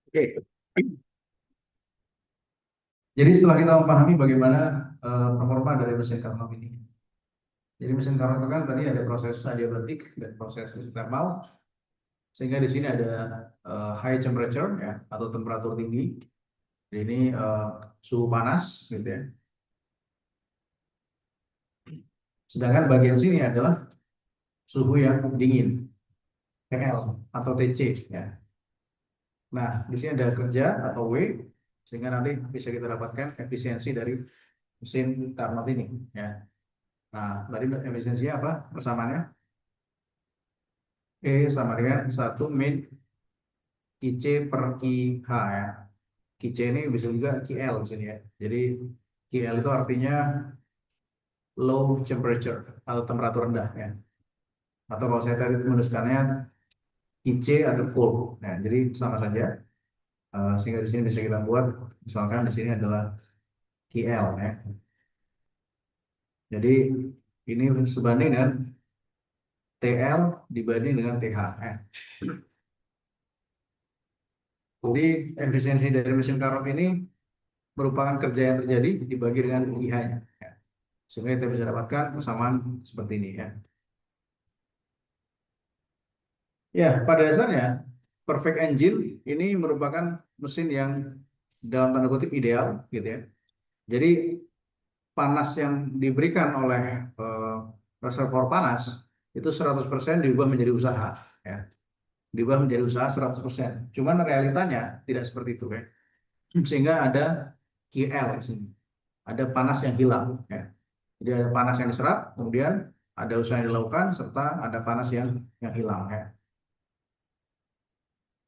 Oke. Jadi setelah kita memahami bagaimana performa dari mesin Carnot ini. Jadi mesin Carnot itu kan tadi ada proses adiabatik dan proses thermal, sehingga di sini ada high temperature ya atau temperatur tinggi. Jadi ini suhu panas gitu ya. Sedangkan bagian sini adalah suhu yang dingin, TL atau TC ya. Nah, di sini ada kerja atau W, sehingga nanti bisa kita dapatkan efisiensi dari mesin Carnot ini ya. Nah, tadi efisiensinya apa? Persamaannya E sama dengan 1 min QC per QH ya. QC ini bisa juga QL di sini ya. Jadi QL itu artinya low temperature atau temperatur rendah ya. Atau kalau saya tadi menuliskannya QC atau cold. Nah, jadi sama saja. Sehingga di sini bisa kita buat misalkan di sini adalah QL ya. Jadi ini sebanding dengan TL dibanding dengan TH ya. Jadi efisiensi dari mesin Carnot ini merupakan kerja yang terjadi dibagi dengan IH-nya. Ya. Sehingga kita bisa dapatkan persamaan seperti ini ya. Ya, pada dasarnya perfect engine ini merupakan mesin yang dalam tanda kutip ideal gitu ya. Jadi panas yang diberikan oleh reservoir panas itu 100% diubah menjadi usaha ya. Diubah menjadi usaha 100%. Cuman realitanya tidak seperti itu ya. Sehingga ada QL di sini. Ada panas yang hilang ya. Jadi ada panas yang diserap, kemudian ada usaha yang dilakukan serta ada panas yang hilang ya.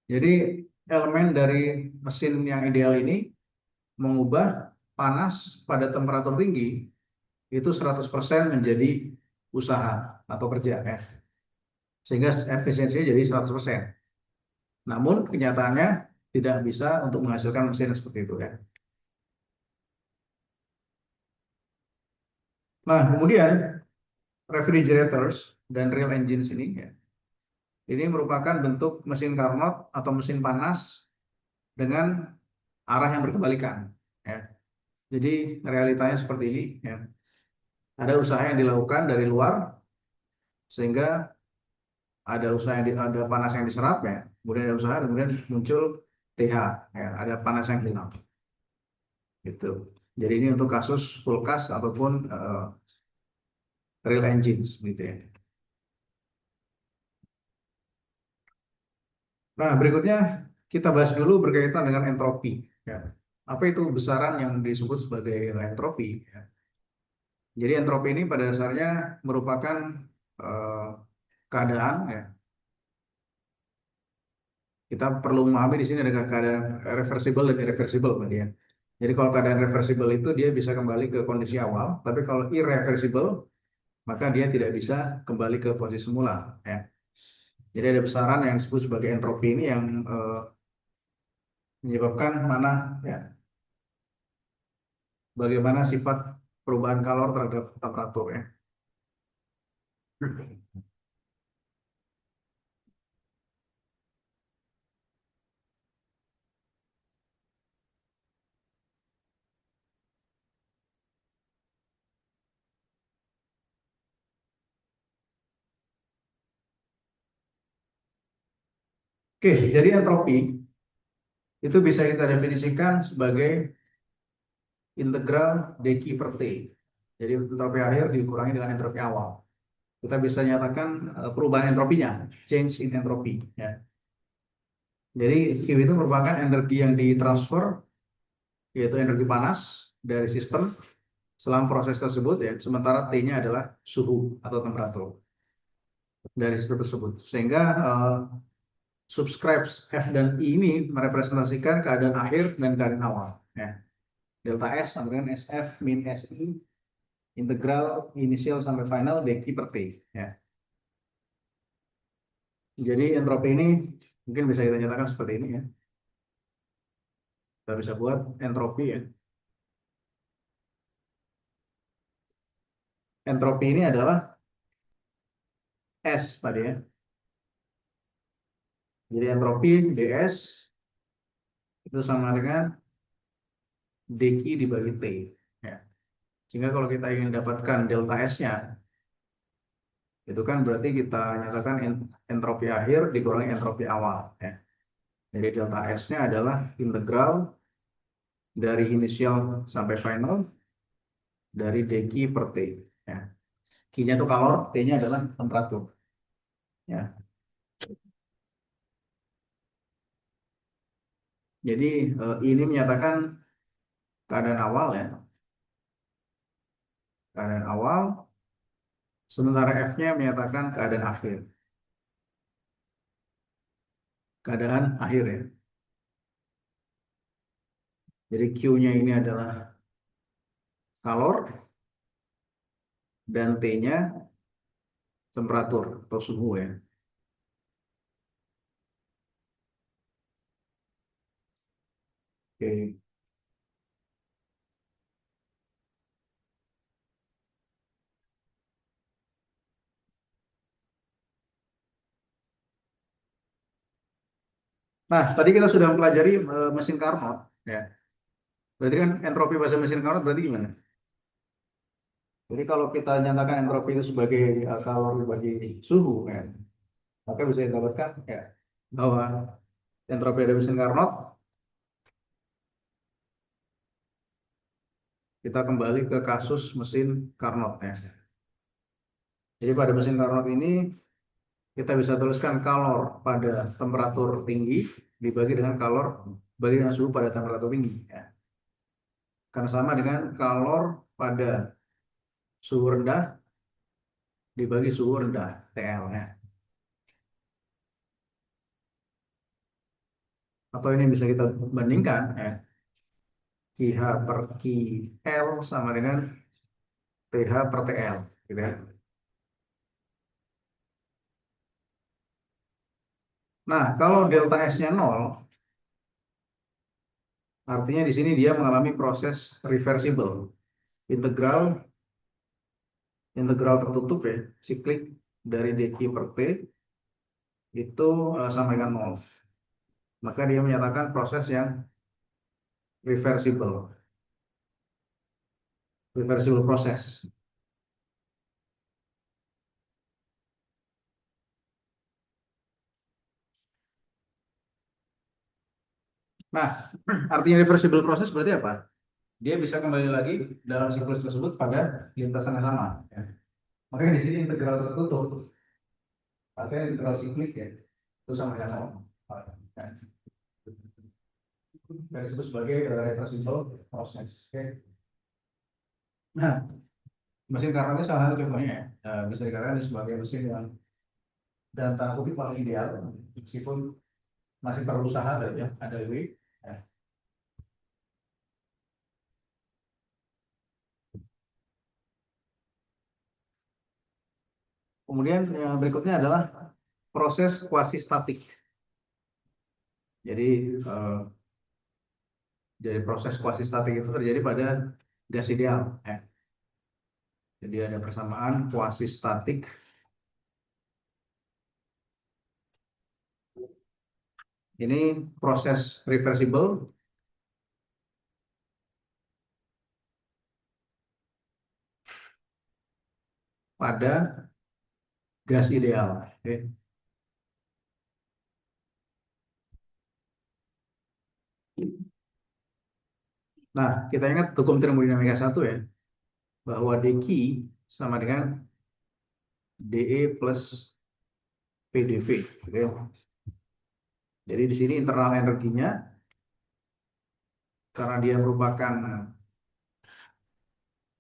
Jadi elemen dari mesin yang ideal ini mengubah panas pada temperatur tinggi itu 100% menjadi usaha atau kerja ya. Sehingga efisiensinya jadi 100%. Namun kenyataannya tidak bisa untuk menghasilkan mesin seperti itu ya. Nah, kemudian refrigerators dan real engines ini ya, ini merupakan bentuk mesin Carnot atau mesin panas dengan arah yang berkebalikan ya. Jadi realitanya seperti ini ya. Ada usaha yang dilakukan dari luar sehingga ada usaha ada panas yang diserap ya. Kemudian ada usaha kemudian muncul TH ya, ada panas yang hilang gitu. Jadi ini untuk kasus full cast ataupun real engines gitu ya. Nah, berikutnya kita bahas dulu berkaitan dengan entropi ya. Apa itu besaran yang disebut sebagai entropi ya. Jadi entropi ini pada dasarnya merupakan eh, keadaan ya. Kita perlu memahami di sini ada keadaan reversible dan irreversible Mbak ya. Jadi kalau keadaan reversible itu dia bisa kembali ke kondisi awal, tapi kalau irreversible maka dia tidak bisa kembali ke posisi semula ya. Jadi ada besaran yang disebut sebagai entropi ini yang menyebabkan mana ya bagaimana sifat perubahan kalor terhadap temperatur ya. Oke, jadi entropi itu bisa kita definisikan sebagai integral dQ per T. Jadi entropi akhir dikurangi dengan entropi awal. Kita bisa nyatakan perubahan entropinya, change in entropy. Ya. Jadi Q itu merupakan energi yang ditransfer, yaitu energi panas dari sistem selama proses tersebut ya. Sementara T-nya adalah suhu atau temperatur dari sistem tersebut. Sehingga subscribes F dan I ini merepresentasikan keadaan akhir dan keadaan awal. Ya. Delta S sama dengan SF min SI integral inisial sampai final dq per T. Ya. Jadi entropi ini mungkin bisa kita nyatakan seperti ini ya. Kita bisa buat entropi ya. Entropi ini adalah S tadi ya. Jadi entropi ds itu sama dengan dq dibagi T. Ya. Sehingga kalau kita ingin dapatkan delta S-nya, itu kan berarti kita nyatakan entropi akhir dikurangi entropi awal. Ya. Jadi delta S-nya adalah integral dari inisial sampai final dari dq per T. Ya. Q-nya itu kalor, T-nya adalah temperatur. Ya. Jadi ini menyatakan keadaan awal ya, keadaan awal, sementara F-nya menyatakan keadaan akhir, keadaan akhir ya. Jadi Q-nya ini adalah kalor dan T-nya temperatur atau suhu ya. Oke. Nah, tadi kita sudah mempelajari mesin Carnot ya. Berarti kan entropi pada mesin Carnot berarti gimana? Jadi kalau kita nyatakan entropi itu sebagai kalor bagi suhu ya, maka bisa didapatkan ya bahwa entropi dari mesin Carnot, kita kembali ke kasus mesin Carnot ya. Jadi pada mesin Carnot ini kita bisa tuliskan kalor pada temperatur tinggi dibagi dengan kalor bagi dengan suhu pada temperatur tinggi ya. Karena sama dengan kalor pada suhu rendah dibagi suhu rendah TL ya. Atau ini bisa kita bandingkan ya. QH per QL sama dengan TH per TL gitu ya. Nah, kalau delta S-nya 0, artinya di sini dia mengalami proses reversible. Integral integral tertutup ya, siklik dari dq per T itu sama dengan 0. Maka dia menyatakan proses yang reversible, reversible proses. Nah, artinya reversible proses berarti apa? Dia bisa kembali lagi dalam siklus tersebut pada lintasan yang sama. Ya. Makanya di sini integral tertutup, artinya integral siklik ya, itu sama dengan 0. Ya. Dan disebut sebagai reversible proses. Oke. Nah, mesin Carnot ini salah satu contohnya ya. Bisa dikatakan sebagai mesin yang dan tanda kutip paling ideal, meskipun masih perlu usaha ya, ada W. Ya. Kemudian yang berikutnya adalah proses kuasi statik. Jadi eh, proses kuasi statik itu terjadi pada gas ideal. Ya. Jadi ada persamaan kuasi statik. Ini proses reversible pada gas ideal. Oke. Nah, kita ingat hukum termodinamika 1 ya, bahwa dq sama dengan dE plus PdV. Oke. Jadi di sini internal energinya, karena dia merupakan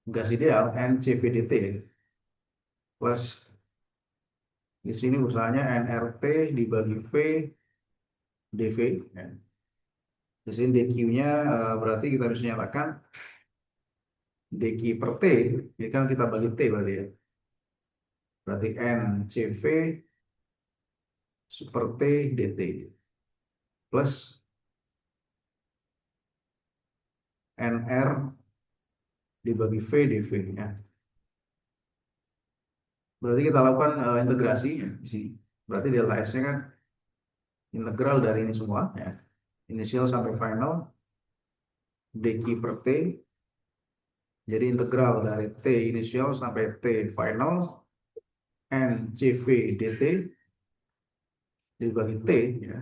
gas ideal NCVDT plus di sini usahanya nRT dibagi V dV. Ya. Di sini dq-nya berarti kita bisa nyatakan dq per T, ini kan kita bagi T berarti ya. Berarti NCV super T dt plus NR dibagi V dV ya. Berarti kita lakukan integrasi ya, di sini. Berarti delta S-nya kan integral dari ini semua ya. inisial sampai final dq per t. Jadi integral dari t inisial sampai t final n cv dt dibagi t, ya,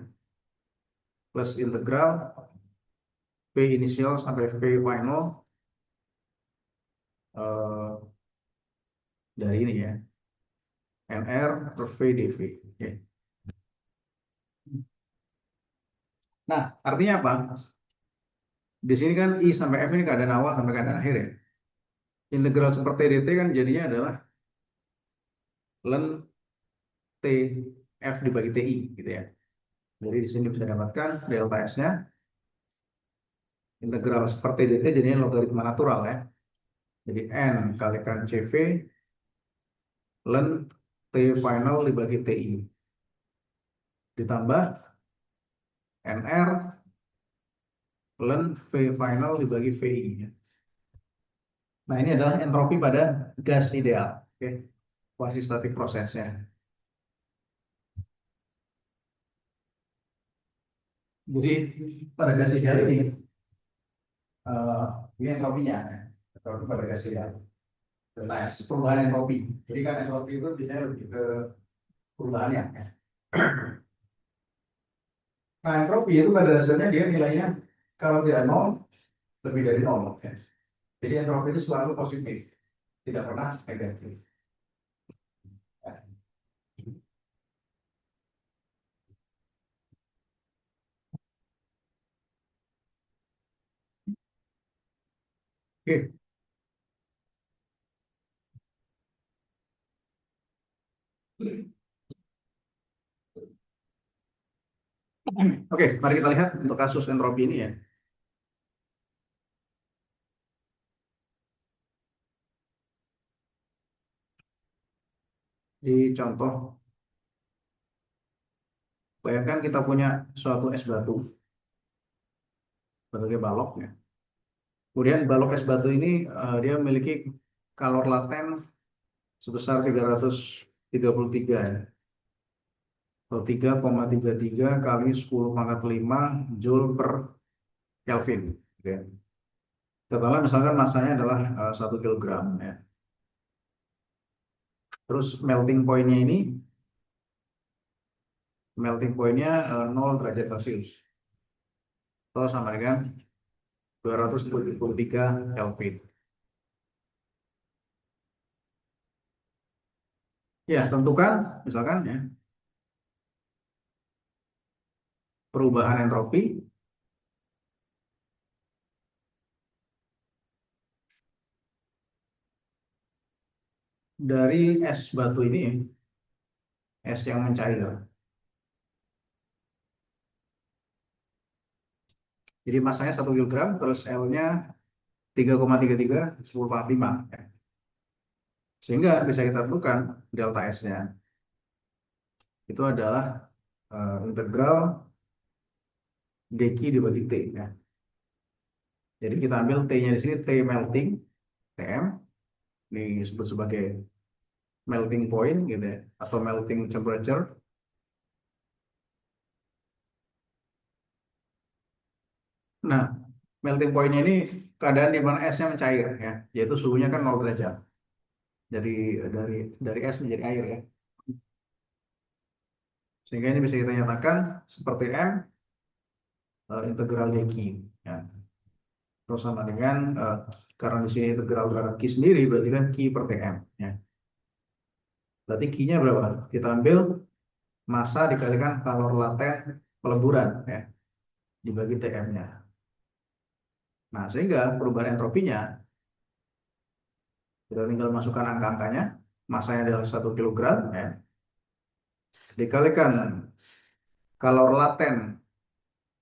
plus integral v inisial sampai v final eh, dari ini, ya, nr per v dv. Oke. Nah, artinya apa? Di sini kan I sampai F ini keadaan awal sampai keadaan akhir, ya. Integral seperti dt kan jadinya adalah ln T F dibagi TI, gitu, ya. Jadi di sini bisa dapatkan delta S-nya, integral seperti dt jadinya logaritma natural, ya. Jadi N kalikan CV ln T final dibagi TI. Ditambah NR ln V final dibagi VI, ya. Nah, ini adalah entropi pada gas ideal. Oke. Quasi static prosesnya. Jadi pada gas ideal ini, eh, ini entropinya, ya. Entropi pada gas ideal. Nah, perubahan entropi. Jadi kan entropi itu biasanya lebih ke perubahannya, ya. Nah, entropi itu pada dasarnya dia nilainya kalau tidak nol lebih dari nol, ya. Jadi entropi itu selalu positif, tidak pernah negatif. Ya. Oke, oke, mari kita lihat untuk kasus entropi ini, ya. Di contoh, bayangkan kita punya suatu es batu sebagai balok, ya. Kemudian balok es batu ini dia memiliki kalor laten sebesar 333, ya. Atau 3,33 kali 10 pangkat 5 Joule per Kelvin. Oke. Katakanlah misalkan masanya adalah 1 kilogram, ya. Terus melting pointnya 0 derajat Celcius. Atau sama dengan 273 Kelvin. Ya, tentukan misalkan, ya, perubahan entropi dari es batu ini, ya, es yang mencair. Jadi masanya 1 kilogram, terus L-nya 3,33 10 pangkat 5, ya. Sehingga bisa kita tentukan delta S-nya itu adalah integral dq dibagi T, ya. Jadi kita ambil T-nya di sini T melting, Tm, ini disebut sebagai melting point, gitu, ya, atau melting temperature. Nah, melting point-nya ini keadaan di mana esnya mencair, ya, yaitu suhunya kan 0 derajat. Jadi dari dari es menjadi air, ya. Sehingga ini bisa kita nyatakan seperti M integral dq, ya. Terus sama dengan karena di sini integral terhadap Q sendiri berarti kan Q per Tm, ya. Berarti Q-nya berapa? Kita ambil massa dikalikan kalor laten peleburan, ya, dibagi Tm-nya. Nah, sehingga perubahan entropinya kita tinggal masukkan angka-angkanya. Massanya adalah 1 kilogram, ya, dikalikan kalor laten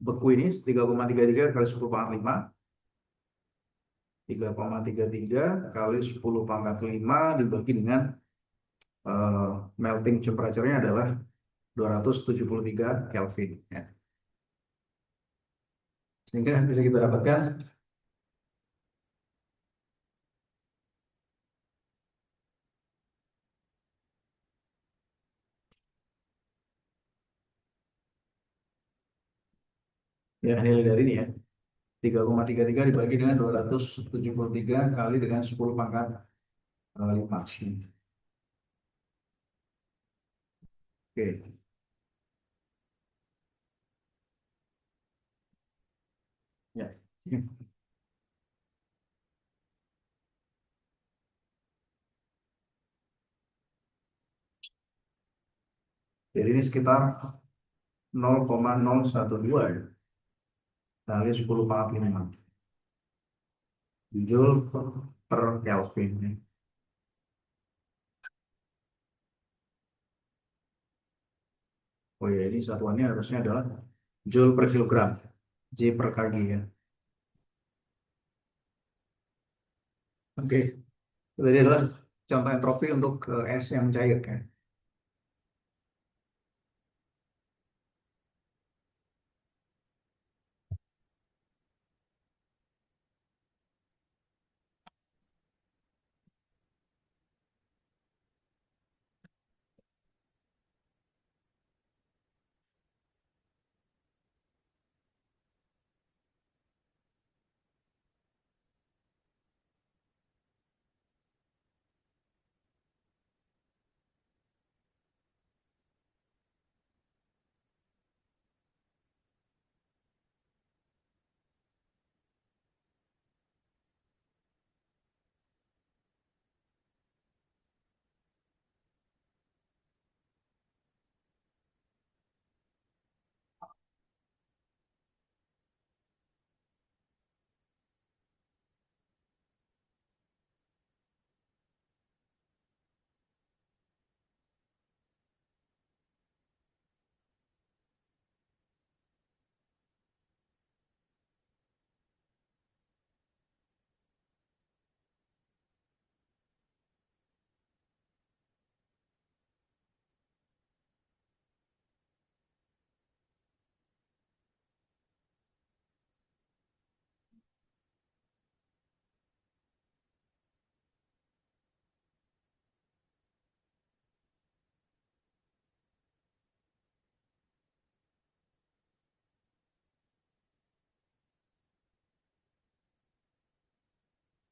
beku ini 3,33 kali 10 pangkat 5. 3,33 kali 10 pangkat 5 dibagi dengan melting temperature-nya adalah 273 Kelvin, ya. Sehingga bisa kita dapatkan Ya, nilai dari ini ya. 3,33 dibagi dengan 273 kali dengan 10 pangkat 5. Oke. Ya. Jadi ini sekitar 0,012 ya. Kali 10 pangkat 5. Joule per Kelvin ya. Oh ya, ini satuannya harusnya adalah Joule per kilogram. J per kg ya. Oke. Jadi adalah contoh entropi untuk es yang cair kan.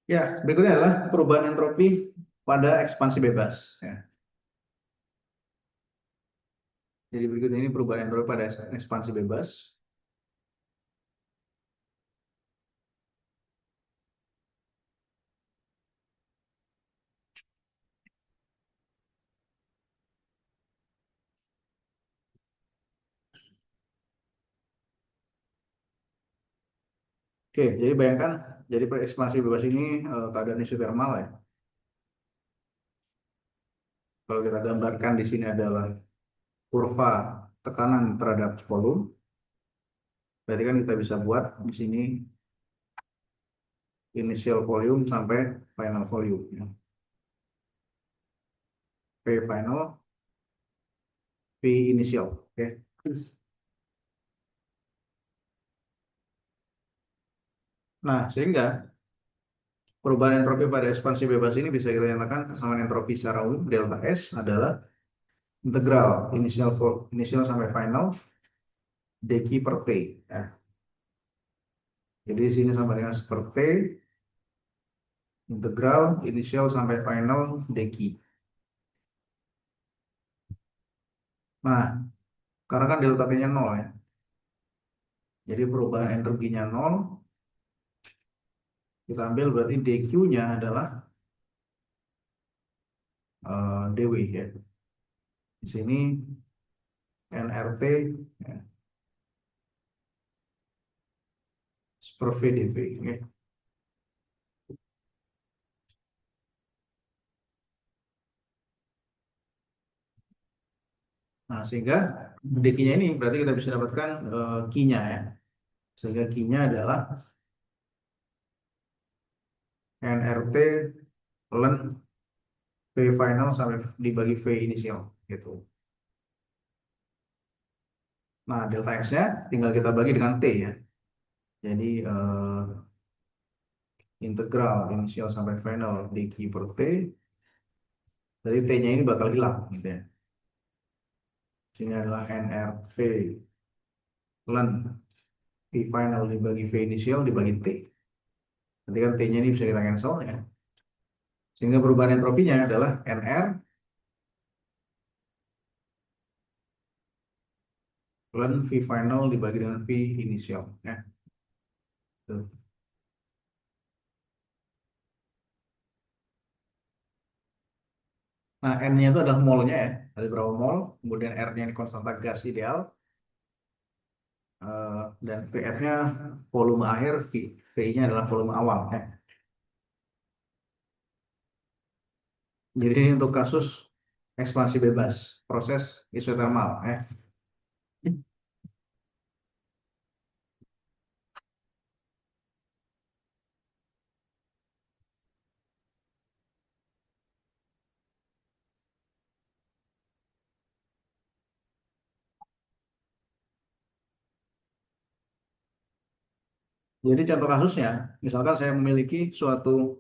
Ya, berikutnya adalah perubahan entropi pada ekspansi bebas. Ya. Jadi berikut ini perubahan entropi pada ekspansi bebas. Oke, jadi bayangkan, jadi pada ekspansi bebas ini keadaan isotermal ya. Kalau kita gambarkan di sini adalah kurva tekanan terhadap volume, berarti kan kita bisa buat di sini initial volume sampai final volume. Ya. P final, P initial. Oke. Nah, sehingga perubahan entropi pada ekspansi bebas ini bisa kita nyatakan kesamaan entropi secara umum delta S adalah integral inisial sampai final dq per T. Ya. Jadi di sini sama dengan per T integral inisial sampai final dq. Nah, karena kan delta T-nya 0 ya. Jadi perubahan energinya 0, kita ambil berarti dq-nya adalah dw ya. Di sini nRT ya, per V dV. Ya. Nah, sehingga dq-nya ini berarti kita bisa dapatkan Q-nya ya. Sehingga Q-nya adalah nRT ln V final sampai dibagi V inisial gitu. Nah, delta X-nya tinggal kita bagi dengan T ya. Jadi integral inisial sampai final dq per T. Jadi T-nya ini bakal hilang gitu ya. Sini adalah nRT ln V final dibagi V inisial dibagi T. Nanti kan T-nya ini bisa kita cancel ya. Sehingga perubahan entropinya adalah NR ln V final dibagi dengan V inisial. Ya. Tuh. Nah, N-nya itu adalah molnya ya. Ada berapa mol, kemudian R-nya ini konstanta gas ideal, dan VF-nya volume akhir, VI-nya adalah volume awal. Ya. Jadi ini untuk kasus ekspansi bebas, proses isotermal. Ya. Jadi contoh kasusnya, misalkan saya memiliki suatu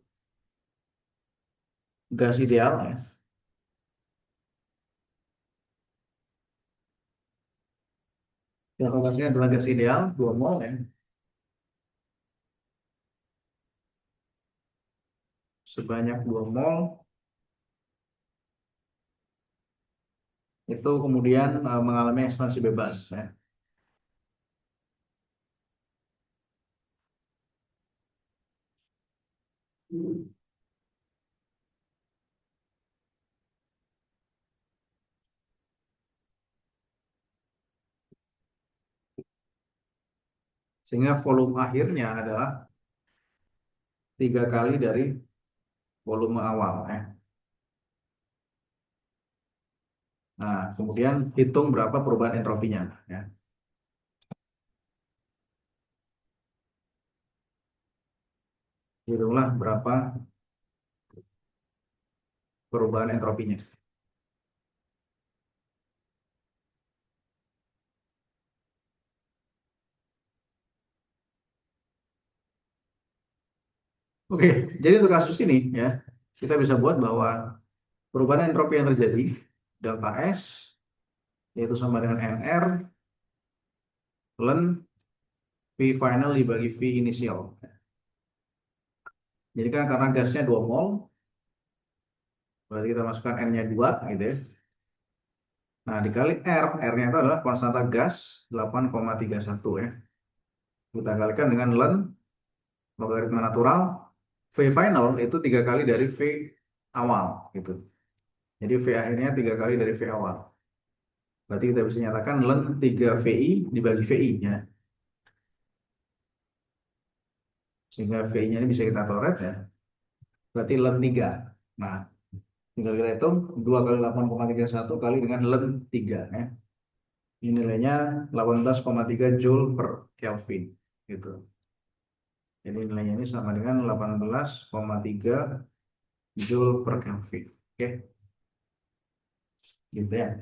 gas ideal, ya. Contoh kasusnya adalah gas ideal 2 mol, ya. Sebanyak 2 mol, itu kemudian mengalami ekspansi bebas. Ya. Sehingga volume akhirnya adalah 3 kali dari volume awal. Ya. Nah, kemudian hitung berapa perubahan entropinya. Ya. Hitunglah berapa perubahan entropinya. Oke, jadi untuk kasus ini ya, kita bisa buat bahwa perubahan entropi yang terjadi delta S yaitu sama dengan NR ln V final dibagi V inisial. Jadi kan karena gasnya 2 mol, berarti kita masukkan N-nya 2 gitu ya. Nah, dikali R, R-nya itu adalah konstanta gas 8,31 ya. Kita kalikan dengan ln logaritma natural V final itu 3 kali dari V awal gitu. Jadi V akhirnya 3 kali dari V awal. Berarti kita bisa nyatakan ln 3 VI dibagi VI ya. Sehingga VI-nya ini bisa kita coret ya. Berarti ln 3. Nah, tinggal kita hitung 2 kali 8,31 kali dengan ln 3 ya. Ini nilainya 18,3 Joule per Kelvin gitu. Jadi nilainya ini sama dengan 18,3 Joule per Kelvin. Oke, gitu ya.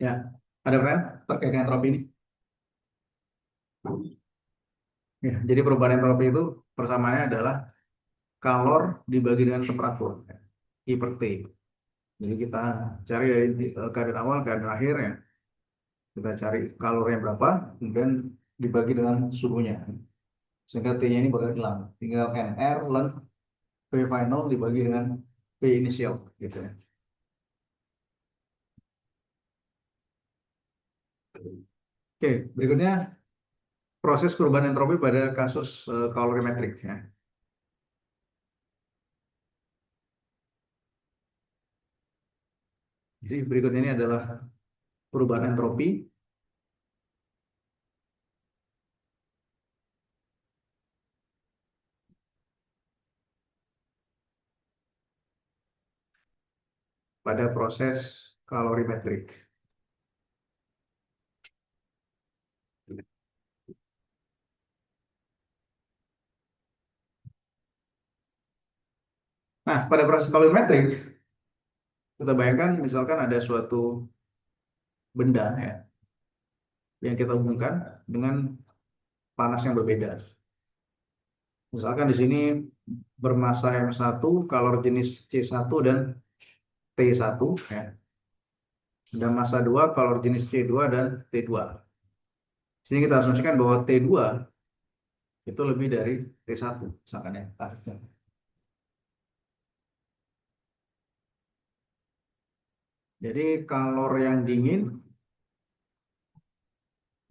Ya, ada pertanyaan terkait dengan entropi ini? Ya, jadi perubahan entropi itu persamaannya adalah kalor dibagi dengan temperatur, ya. I per T. Jadi kita cari dari keadaan awal, keadaan akhir ya. Kita cari kalornya berapa, kemudian dibagi dengan suhunya. Sehingga T-nya ini bakal hilang. Tinggal NR ln P final dibagi dengan P inisial gitu ya. Oke, berikutnya proses perubahan entropi pada kasus kalorimetrik ya. Jadi berikut ini adalah perubahan entropi pada proses kalorimetrik. Nah, pada proses kalorimetrik, kita bayangkan misalkan ada suatu benda ya, yang kita hubungkan dengan panas yang berbeda. Misalkan di sini bermasa M1, kalor jenis C1 dan T1 ya. Dan massa 2 kalor jenis C2 dan T2. Di sini kita asumsikan bahwa T2 itu lebih dari T1 misalkan ya. Jadi kalor yang dingin,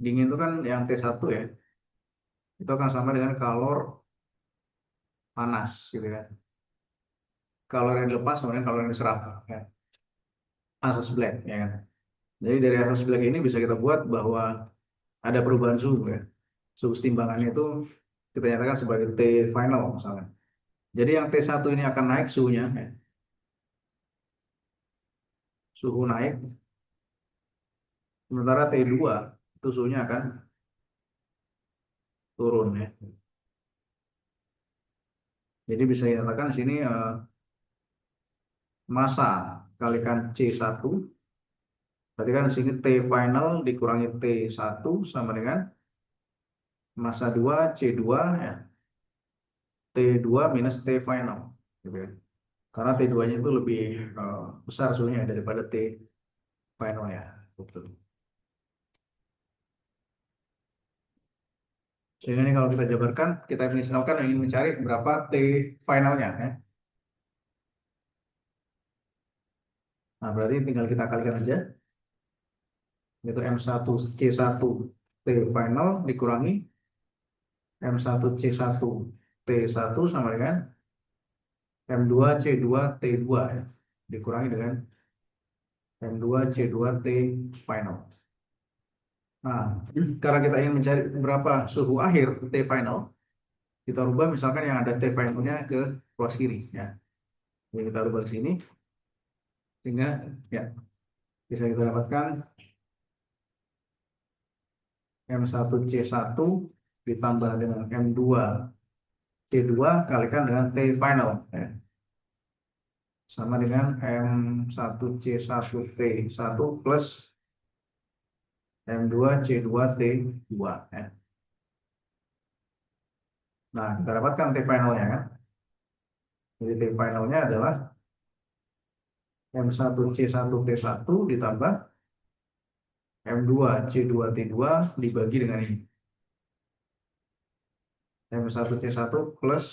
dingin itu kan yang T1 ya, itu akan sama dengan kalor panas gitu kan. Kalor yang dilepas sama dengan kalor yang diserap ya. Asas Black ya kan. Jadi dari asas Black ini bisa kita buat bahwa ada perubahan suhu ya. Suhu timbangannya itu kita nyatakan sebagai T final misalnya. Jadi yang T1 ini akan naik suhunya ya. Suhu naik, sementara T2 itu suhunya akan turun ya. Jadi bisa dikatakan di sini massa kalikan C1, berarti kan di sini T final dikurangi T1 sama dengan massa 2 C2 ya, T2 minus T final gitu ya. Karena T2-nya itu lebih besar suhunya daripada T final ya. Betul. Sehingga ini kalau kita jabarkan, kita misalkan ingin mencari berapa T finalnya ya. Nah, berarti tinggal kita kalikan aja, yaitu M1 C1 T final dikurangi M1 C1 T1 sama dengan M2 C2 T2 ya. Dikurangi dengan M2 C2 T final. Nah, karena kita ingin mencari berapa suhu akhir T final, kita rubah misalkan yang ada T finalnya ke ruas kiri ya. Jadi kita rubah ke sini sehingga ya bisa kita dapatkan M1 C1 ditambah dengan M2 C2 kalikan dengan T final ya. Sama dengan M1 C1 T1 plus M2 C2 T2 ya. Nah, kita dapatkan T finalnya kan. Jadi T finalnya adalah M1 C1 T1 ditambah M2 C2 T2 dibagi dengan ini. M1 C1 plus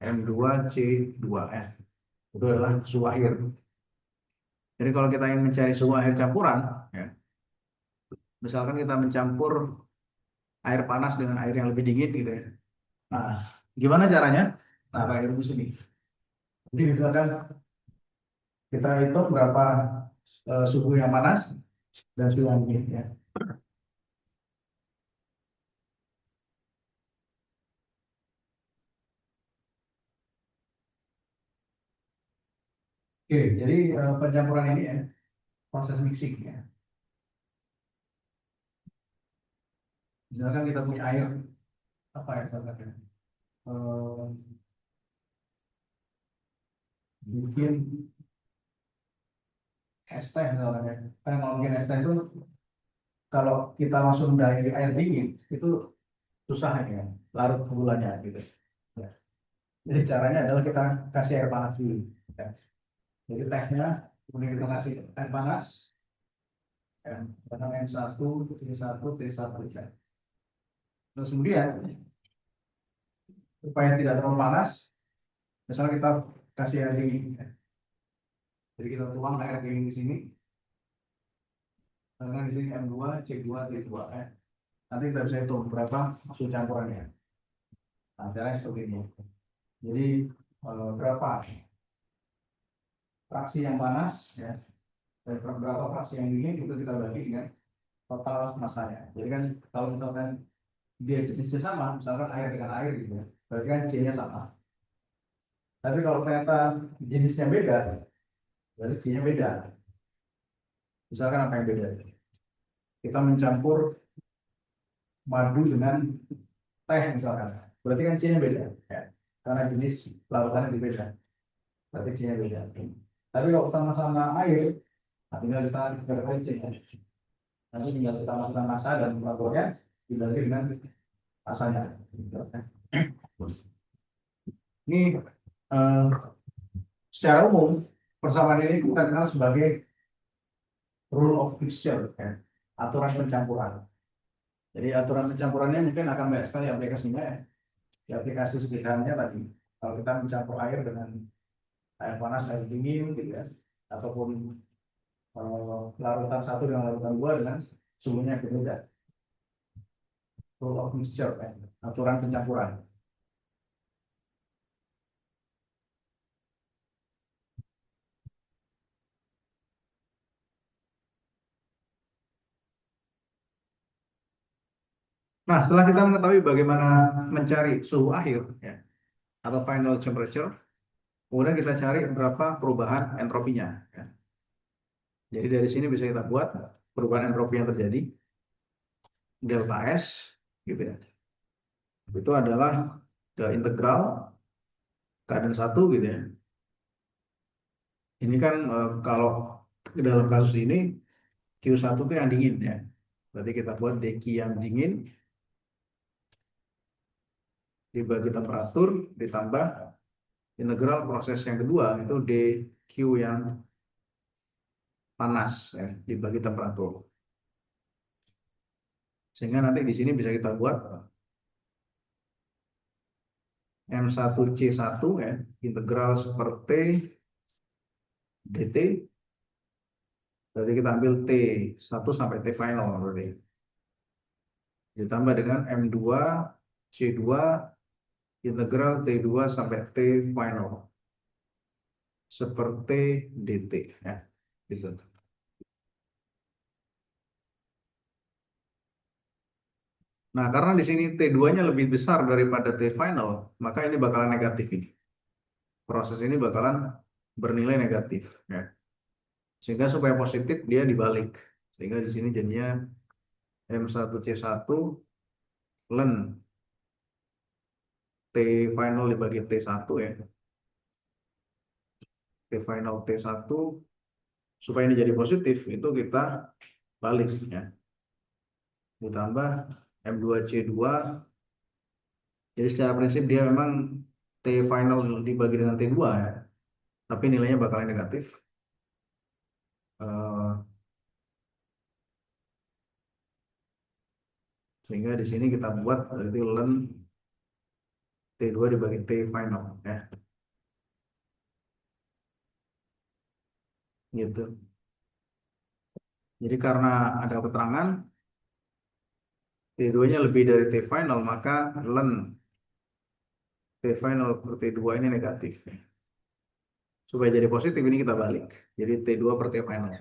M2 C2 ya. Itu adalah suhu akhir. Jadi kalau kita ingin mencari suhu akhir campuran, ya, misalkan kita mencampur air panas dengan air yang lebih dingin gitu ya. Nah, gimana caranya? Nah, kayak rumus ini. Jadi itu ada kita hitung berapa suhu yang panas dan suhu yang dingin ya. Oke, jadi pencampuran ini ya proses mixing ya. Misalkan kita punya air apa ya misalkan ya, eh, bikin es teh misalkan ya. Kan kalau bikin es teh itu kalau kita langsung dari air dingin itu susah ya, larut gulanya gitu. Ya. Jadi caranya adalah kita kasih air panas dulu. Ya. Jadi tehnya kemudian kita kasih air panas, ya, pertama M1, T1, T1 ya. Terus kemudian supaya tidak terlalu panas, misalnya kita kasih air dingin. Ya. Jadi kita tuang air dingin di sini, karena di sini M2, C2, T2 ya. Nanti kita bisa hitung berapa suhu campurannya. Nah, caranya seperti ini. Jadi berapa fraksi yang panas ya dan berapa fraksi yang dingin itu kita bagi dengan total masanya. Jadi kan kalau misalkan dia jenisnya sama, misalkan air dengan air gitu ya, berarti kan C-nya sama. Tapi kalau ternyata jenisnya beda, berarti C-nya beda. Misalkan apa yang beda? Kita mencampur madu dengan teh misalkan, berarti kan C-nya beda, ya. Karena jenis lautannya berbeda. Frekuensinya beda. Tapi kalau sama-sama air, nah tinggal kita frekuensinya. Nanti tinggal kita masukkan massa dan temperaturnya dibagi dengan masanya. Ini eh, secara umum persamaan ini kita kenal sebagai rule of mixture, ya. Aturan pencampuran. Jadi aturan pencampurannya mungkin akan banyak sekali aplikasinya, ya. Di aplikasi sederhananya tadi, kalau kita mencampur air dengan air panas, air dingin, gitu ya, ataupun larutan satu dengan larutan dua dengan suhunya berbeda. Rule of mixture, ya. Aturan pencampuran. Nah, setelah kita mengetahui bagaimana mencari suhu akhir, ya, atau final temperature, kemudian kita cari berapa perubahan entropinya, ya. Jadi dari sini bisa kita buat perubahan entropi yang terjadi delta S, gitu ya. Itu adalah integral keadaan satu, gitu ya. Ini kan kalau dalam kasus ini Q1 itu yang dingin, ya. Berarti kita buat dq yang dingin dibagi temperatur ditambah integral proses yang kedua itu dq yang panas, ya, dibagi temperatur. Sehingga nanti di sini bisa kita buat M1C1, ya, integral seperti dt. Berarti kita ambil T1 sampai T final berarti. Ditambah dengan M2C2 integral T2 sampai T final. Seperti dt, ya. Gitu. Nah, karena di sini T2-nya lebih besar daripada T final, maka ini bakalan negatif ini. Proses ini bakalan bernilai negatif, ya. Sehingga supaya positif dia dibalik. Sehingga di sini jadinya M1C1 ln T final dibagi T1, ya. T final T1 supaya ini jadi positif itu kita balik, ya. Ditambah M2C2. Jadi secara prinsip dia memang T final dibagi dengan T2, ya. Tapi nilainya bakalan negatif. Eh, Sehingga di sini kita buat berarti ln T2 dibagi T final, ya. Gitu. Jadi karena ada keterangan T2-nya lebih dari T final, maka ln T final per T2 ini negatif. Supaya jadi positif ini kita balik. Jadi T2 per T final.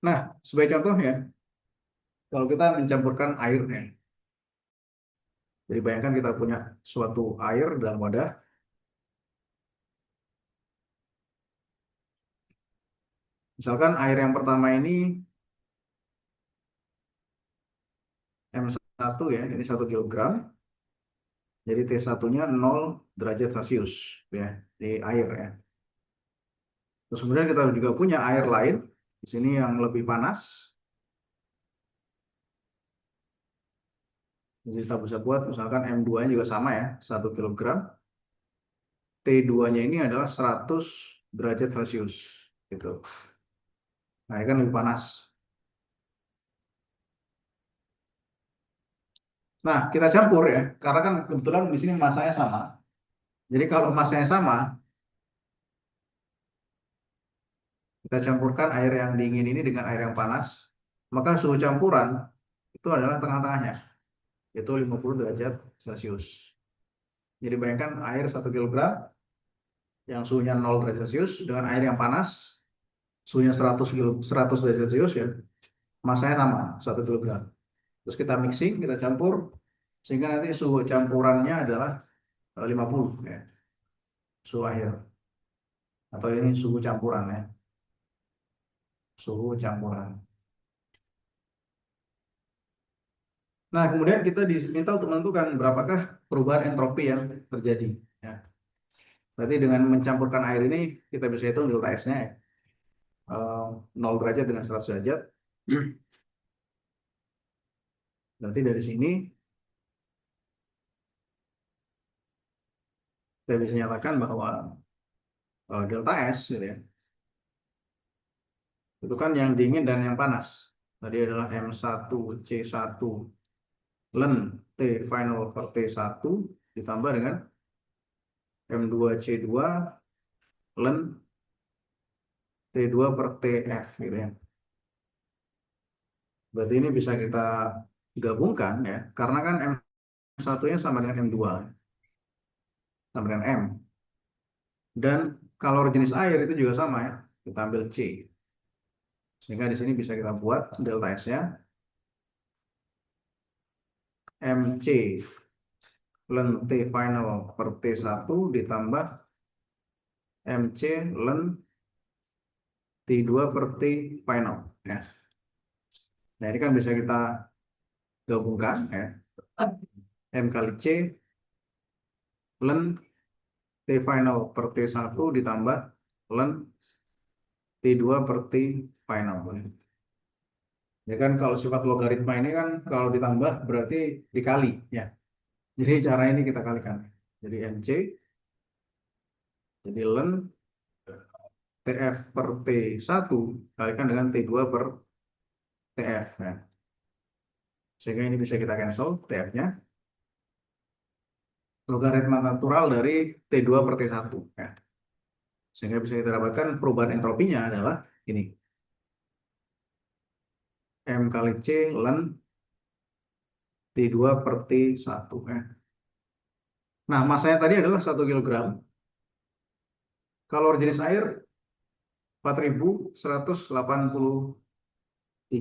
Nah, sebagai contohnya, kalau kita mencampurkan airnya. Jadi bayangkan kita punya suatu air dalam wadah. Misalkan air yang pertama ini M1, ya, ini 1 kilogram. Jadi T1-nya 0 derajat Celcius, ya, di air, ya. Terus kemudian kita juga punya air lain di sini yang lebih panas. Jadi kita bisa buat misalkan M2-nya juga sama, ya, 1 kilogram. T2-nya ini adalah 100 derajat Celcius, gitu. Nah, ini kan lebih panas. Nah, kita campur, ya, karena kan kebetulan di sini masanya sama. Jadi kalau masanya sama, kita campurkan air yang dingin ini dengan air yang panas, maka suhu campuran itu adalah tengah-tengahnya, yaitu 50 derajat Celcius. Jadi bayangkan air 1 kilogram yang suhunya 0 derajat Celcius dengan air yang panas, suhunya 100 derajat Celcius, ya, masanya sama, 1 kilogram. Terus kita mixing, kita campur, sehingga nanti suhu campurannya adalah 50, ya, suhu air. Atau ini suhu campuran, ya, suhu campuran. Nah, kemudian kita diminta untuk menentukan berapakah perubahan entropi yang terjadi. Ya. Berarti dengan mencampurkan air ini kita bisa hitung delta S-nya ya. 0 derajat dengan 100 derajat. Berarti dari sini kita bisa nyatakan bahwa delta S gitu ya, itu kan yang dingin dan yang panas. Tadi adalah M1C1 Len T final per T1 ditambah dengan M2C2 Len T2 per TF gitu ya. Berarti ini bisa kita gabungkan ya, karena kan M1-nya sama dengan M2, sama dengan M. Dan kalor jenis air itu juga sama ya, kita ambil C. Sehingga di sini bisa kita buat delta S-nya MC Len T final per T1 ditambah MC Len T2 per T final ya. Nah, ini kan bisa kita gabungkan ya. M kali C Len T final per T1 ditambah Len T2 per T final. Ya kan kalau sifat logaritma ini kan kalau ditambah berarti dikali ya. Jadi cara ini kita kalikan. Jadi MC jadi Len TF per T1 kalikan dengan T2 per TF ya. Sehingga ini bisa kita cancel TF-nya. Logaritma natural dari T2 per T1 ya. Sehingga bisa kita dapatkan perubahan entropinya adalah ini. M kali C Len T2 per T1 ya. Nah, masanya tadi adalah 1 kg. Kalor jenis air 4183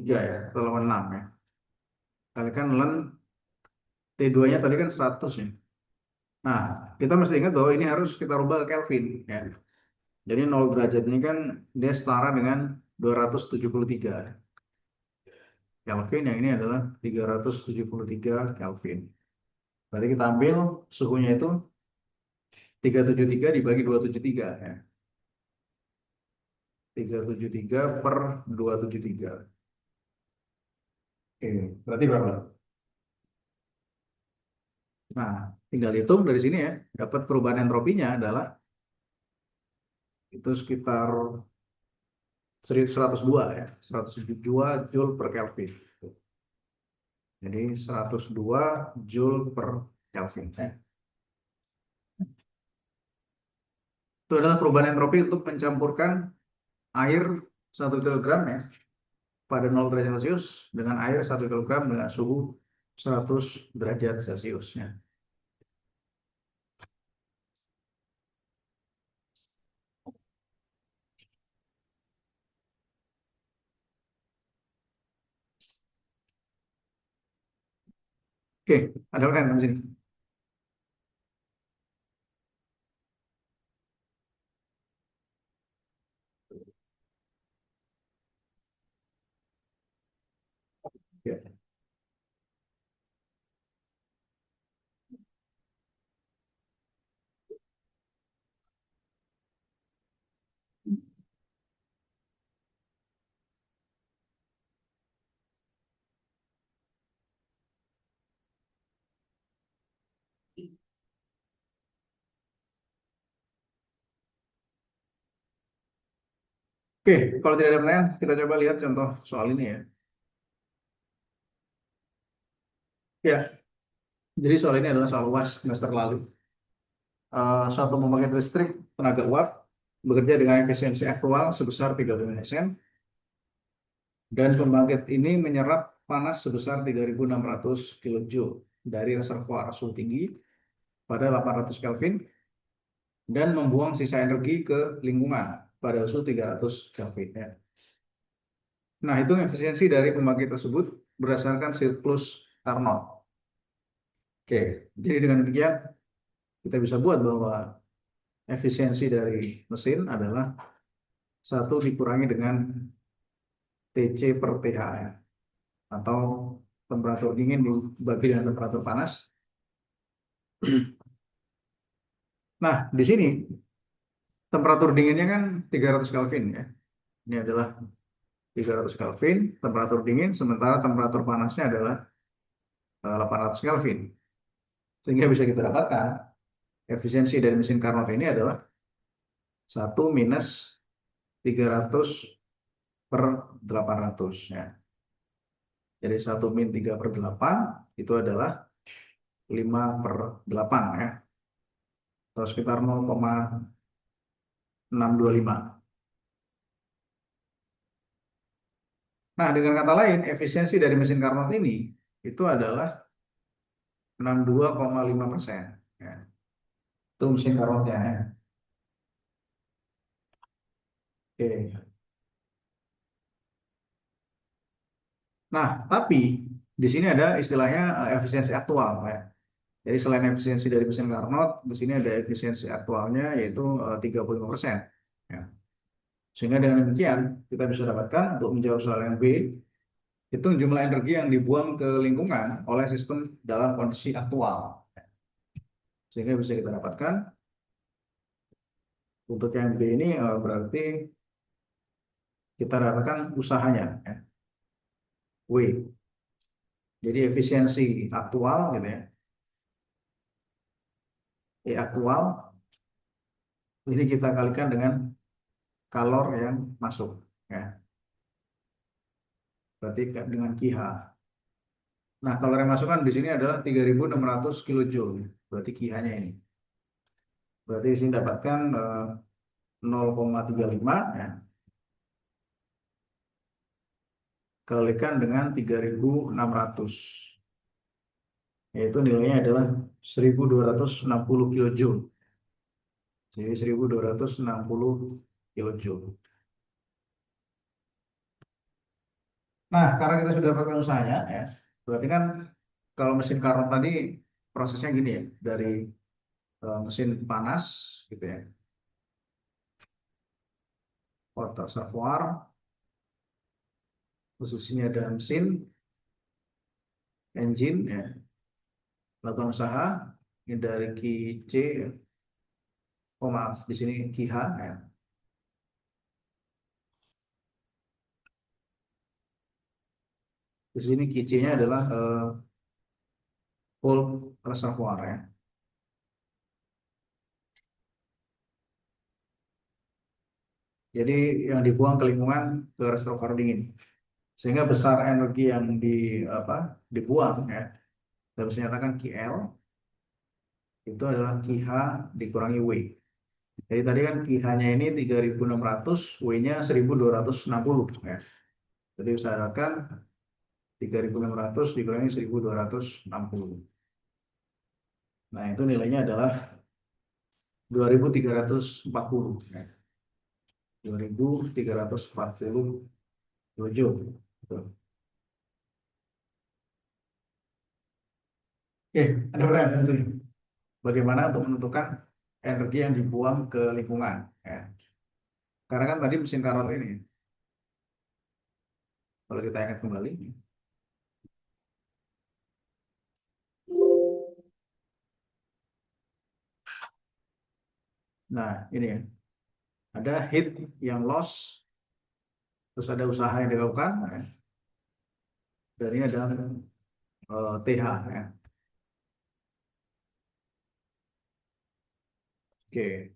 ya, atau 86 ya. Kalikan Len T2-nya tadi kan 100 ya. Nah, kita mesti ingat bahwa ini harus kita rubah ke Kelvin ya. Jadi 0 derajat ini kan dia setara dengan 273 Kelvin, yang ini adalah 373 Kelvin. Berarti kita ambil suhunya itu 373 dibagi 273 ya. 373 per 273. Oke, berarti berapa? Nah, tinggal hitung dari sini ya. Dapat perubahan entropinya adalah itu sekitar 102 ya. 102 Joule per Kelvin. Jadi 102 Joule per Kelvin. Itu adalah perubahan entropi untuk mencampurkan air 1 kg ya pada 0 derajat Celcius dengan air 1 kg dengan suhu 100 derajat Celcius ya. Oke, ada pertanyaan di sini. Ya. Oke, kalau tidak ada pertanyaan, kita coba lihat contoh soal ini ya. Ya, jadi soal ini adalah soal UAS semester lalu. Suatu pembangkit listrik tenaga uap bekerja dengan efisiensi aktual sebesar 35% dan pembangkit ini menyerap panas sebesar 3.600 kilojoule dari reservoir suhu tinggi pada 800 Kelvin dan membuang sisa energi ke lingkungan pada suhu 300 Kelvin ya. Nah, hitung efisiensi dari pembangkit tersebut berdasarkan siklus Carnot. Oke, jadi dengan demikian kita bisa buat bahwa efisiensi dari mesin adalah 1 dikurangi dengan TC per TH ya, atau temperatur dingin dibagi dengan temperatur panas. Nah, di sini temperatur dinginnya kan 300 Kelvin ya. Ini adalah 300 Kelvin temperatur dingin, sementara temperatur panasnya adalah 800 Kelvin. Sehingga bisa kita dapatkan efisiensi dari mesin Carnot ini adalah 1 minus 300 per 800 ya. Jadi 1 min 3 per 8 itu adalah 5 per 8 ya. Atau sekitar 0,625. Nah, dengan kata lain, efisiensi dari mesin Carnot ini itu adalah 62,5%. Ya. Itu mesin Carnotnya ya. Oke. Nah, tapi di sini ada istilahnya efisiensi aktual ya. Jadi selain efisiensi dari mesin Carnot, di sini ada efisiensi aktualnya yaitu 35%. Ya. Sehingga dengan demikian kita bisa dapatkan untuk menjawab soal yang B, itu jumlah energi yang dibuang ke lingkungan oleh sistem dalam kondisi aktual. Sehingga bisa kita dapatkan untuk yang B ini berarti kita dapatkan usahanya ya. W. Jadi efisiensi aktual gitu ya. E aktual ini kita kalikan dengan kalor yang masuk ya. Berarti dengan KiH. Nah, kalor yang masuk kan di sini adalah 3.600 kilojoule. Berarti KiH-nya ini. Berarti di sini dapatkan 0,35 ya. Kalikan dengan 3.600. Yaitu nilainya adalah 1.260 kilojoule. Jadi 1.260 kilojoule. Nah, karena kita sudah dapatkan usahanya ya. Berarti kan kalau mesin Carnot tadi prosesnya gini ya, dari mesin panas gitu ya, water reservoir, posisinya ada mesin, engine ya, lakukan usaha, ini dari Ki C, oh maaf, di sini Ki H ya. Di sini Ki C-nya adalah full reservoir ya. Jadi yang dibuang ke lingkungan ke reservoir dingin. Sehingga besar energi yang dibuang ya. Kita bisa nyatakan KL itu adalah KH dikurangi W. Jadi tadi kan KH-nya ini 3.600, W-nya 1.260 ya. Jadi usahakan 3.600 dikurangi 1.260. Nah, itu nilainya adalah 2.340 ya. 2.340 joule. Oke, ada pertanyaan itu. Bagaimana untuk menentukan energi yang dibuang ke lingkungan ya. Karena kan tadi mesin Carnot ini, kalau kita ingat kembali, nah ini ya, ada heat yang loss, terus ada usaha yang dilakukan ya. Dan ini adalah TH ya. Oke.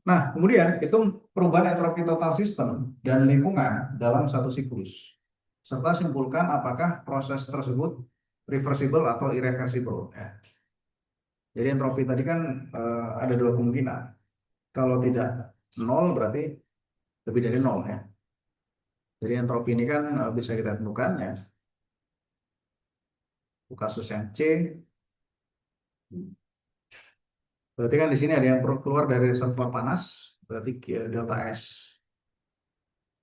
Nah, kemudian itu perubahan entropi total sistem dan lingkungan dalam satu siklus. Serta simpulkan apakah proses tersebut reversible atau irreversible ya. Jadi entropi tadi kan ada dua kemungkinan. Kalau tidak nol berarti lebih dari nol ya. Jadi entropi ini kan bisa kita temukan ya. Kasus yang C. Berarti kan di sini ada yang keluar dari reservoir panas. Berarti delta S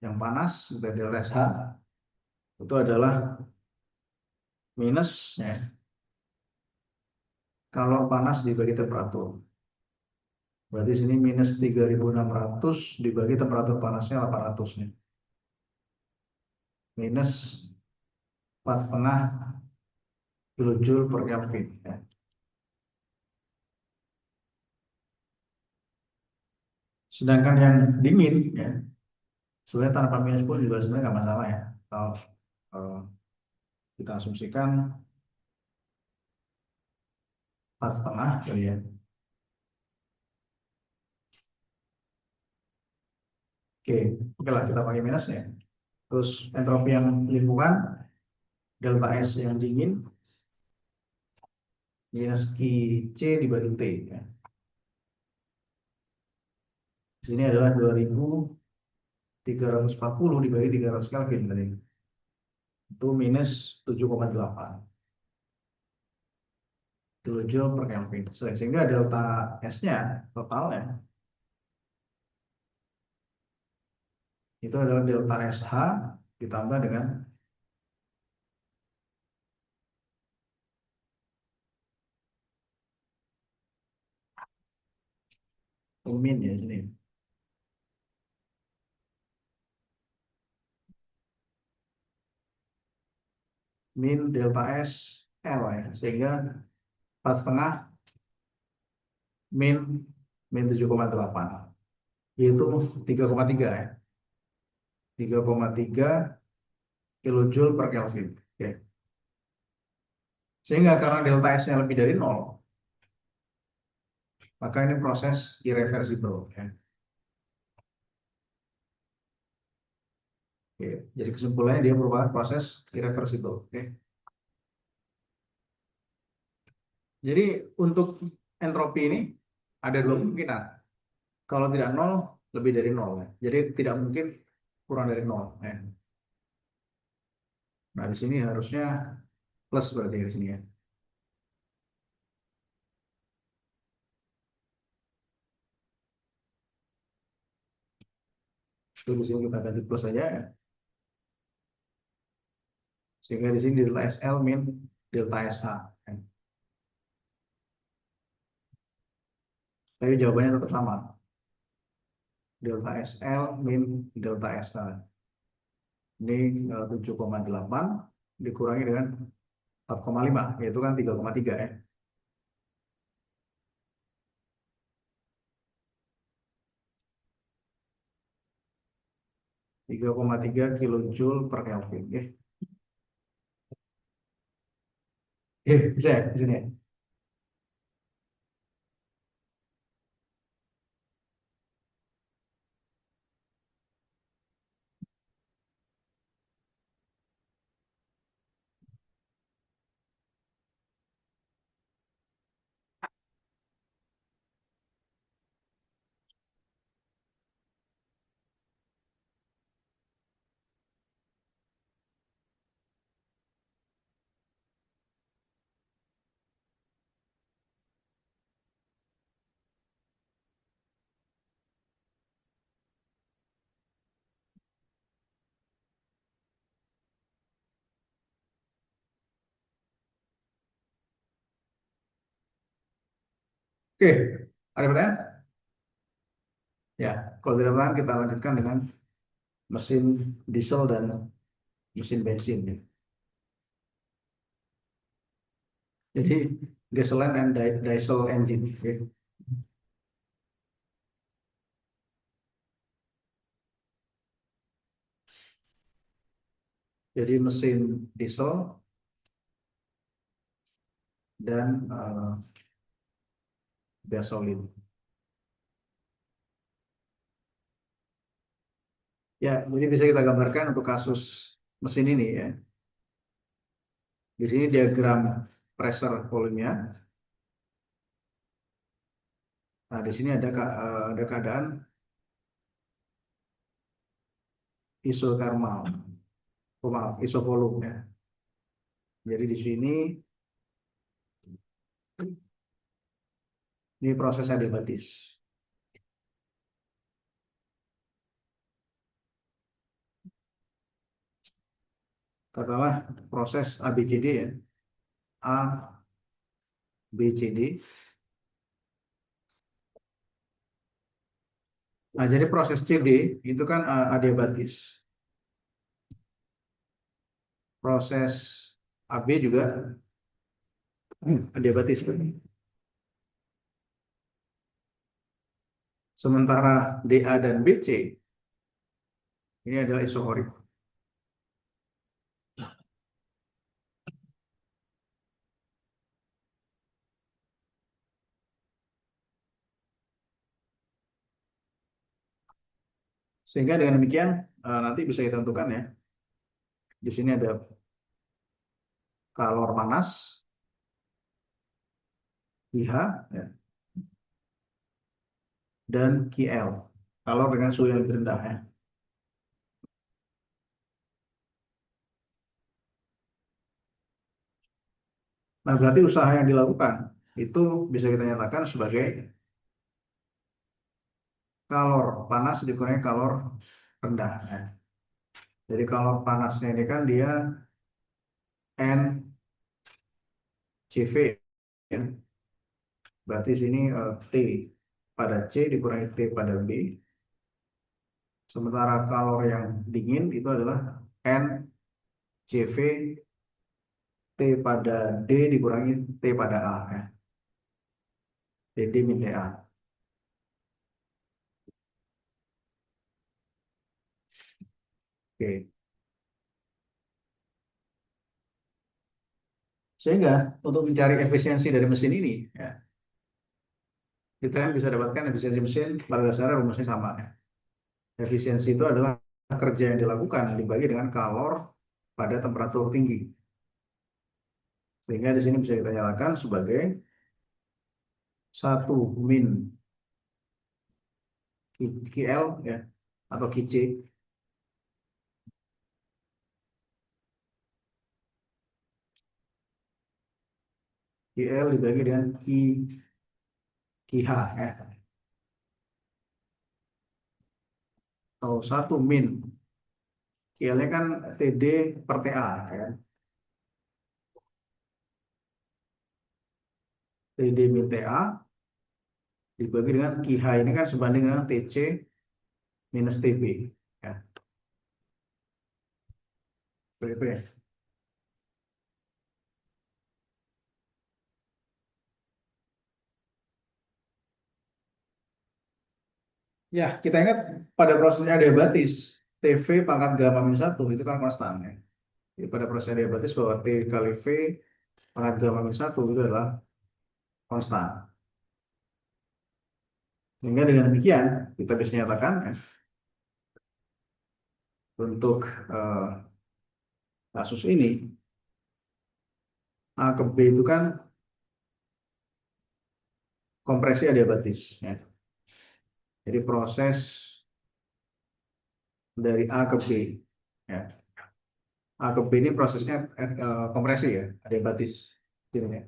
yang panas dari delta SH itu adalah minus ya, kalor panas dibagi temperatur. Berarti sini minus 3.600 dibagi temperatur panasnya 800 nih. Minus 4,5 kilojoule per Kelvin. Ya. Sedangkan yang dingin, ya, sebenarnya tanpa minus pun juga sebenarnya nggak masalah ya. Kalau eh, kita asumsikan 4,5 kali ya. Oke, oke lah kita pakai minusnya. Terus entropi yang lingkungan, delta S yang dingin, minus Q C dibagi T. Ya. Di sini adalah 2.340 dibagi 300 Kelvin tadi. Itu minus 7,8 kilojoule per Kelvin. Sehingga delta S-nya totalnya itu adalah delta SH ditambah dengan min ya sini. Min delta S L ya. Sehingga 4,5 min 7,8 yaitu 3,3 ya. 3,3 kilojoule per Kelvin. Oke. Sehingga karena delta S-nya lebih dari 0, maka ini proses irreversible. Ya. Oke. Jadi kesimpulannya dia merupakan proses irreversible. Oke. Jadi untuk entropi ini ada dua kemungkinan. Kalau tidak 0, lebih dari 0. Ya. Jadi tidak mungkin kurang dari 0. Ya. Nah, di sini harusnya plus berarti di sini ya. Itu di sini kita ganti plus saja ya. Sehingga di sini delta SL min delta SH. Ya. Tapi jawabannya tetap sama. Delta SL min delta SH. Ini 7,8 dikurangi dengan 4,5, yaitu kan 3,3 ya. 3,3 kilojoule per Kelvin. Ya. Bisa ya di sini ya. Oke, ada pertanyaan? Ya, kalau tidak pertanyaan kita lanjutkan dengan mesin diesel dan mesin bensin. Ya. Jadi gasoline and diesel engine. Ya. Jadi mesin diesel dan gasolin. Ya, jadi bisa kita gambarkan untuk kasus mesin ini ya. Di sini diagram pressure volumenya. Nah, di sini ada keadaan isothermal, oh, maaf, isovolume ya. Jadi di sini ini proses adiabatis. Katakanlah proses ABCD ya. A, B, C, D. Nah, jadi proses CD itu kan adiabatis. Proses AB juga adiabatis. Sementara DA dan BC ini adalah isohorik. Sehingga dengan demikian nanti bisa ditentukan ya. Di sini ada kalor panas, IH, ya, dan KL. Kalor dengan suhu yang lebih rendah ya. Nah, berarti usaha yang dilakukan itu bisa kita nyatakan sebagai kalor panas dikurangi kalor rendah ya. Jadi kalor panasnya ini kan dia NCV ya. Berarti sini T pada C dikurangi T pada B. Sementara kalor yang dingin itu adalah NCV T pada D dikurangi T pada A ya. TD min TA. Oke. Sehingga untuk mencari efisiensi dari mesin ini ya, kita kan bisa dapatkan efisiensi mesin pada dasarnya rumusnya sama ya. Efisiensi itu adalah kerja yang dilakukan dibagi dengan kalor pada temperatur tinggi. Sehingga di sini bisa kita nyalakan sebagai 1 min KL ya atau KC. KL dibagi dengan KH ya. Atau 1 min KL-nya kan TD per TA ya. TD min TA dibagi dengan KH ini kan sebanding dengan TC minus TB ya. Seperti itu ya. Ya, kita ingat pada prosesnya adiabatis, TV pangkat gamma min 1 itu kan konstan ya. Jadi pada proses adiabatis bahwa T kali V pangkat gamma min 1 itu adalah konstan. Sehingga dengan demikian kita bisa nyatakan ya, untuk eh, kasus ini A ke B itu kan kompresi adiabatis ya. Jadi proses dari A ke B ya. A ke B ini prosesnya kompresi ya, adiabatis. Gitu ya.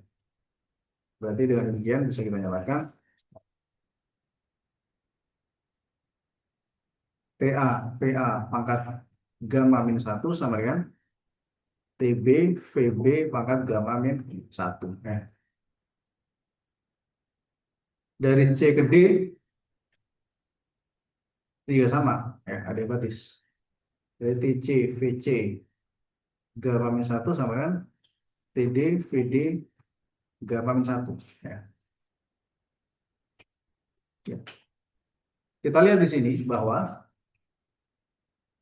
Berarti dengan demikian bisa kita nyatakan TA, PA pangkat gamma min 1 sama dengan TB, VB pangkat gamma min 1. Nah, dari C ke D juga sama, ya, adiabatis. Dari TC, VC, gamma min 1 sama dengan TD, VD, gamma min 1. Ya. Ya. Kita lihat di sini bahwa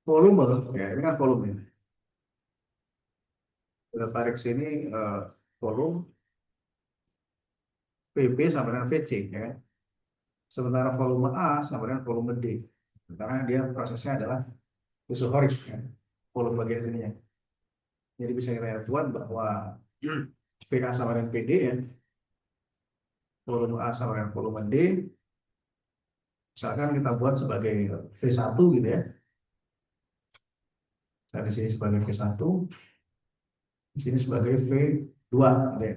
volume, ya ini kan volume. Kita tarik sini volume VB sama dengan VC, ya. Sementara volume A sama dengan volume D. Karena dia prosesnya adalah isohorik, ya. Volume bagian sini ya. Jadi bisa kita buat bahwa PA sama dengan PD ya, volume A sama dengan volume D, misalkan kita buat sebagai V1 gitu ya. Nah, di sini sebagai V1, di sini sebagai V2 gitu ya.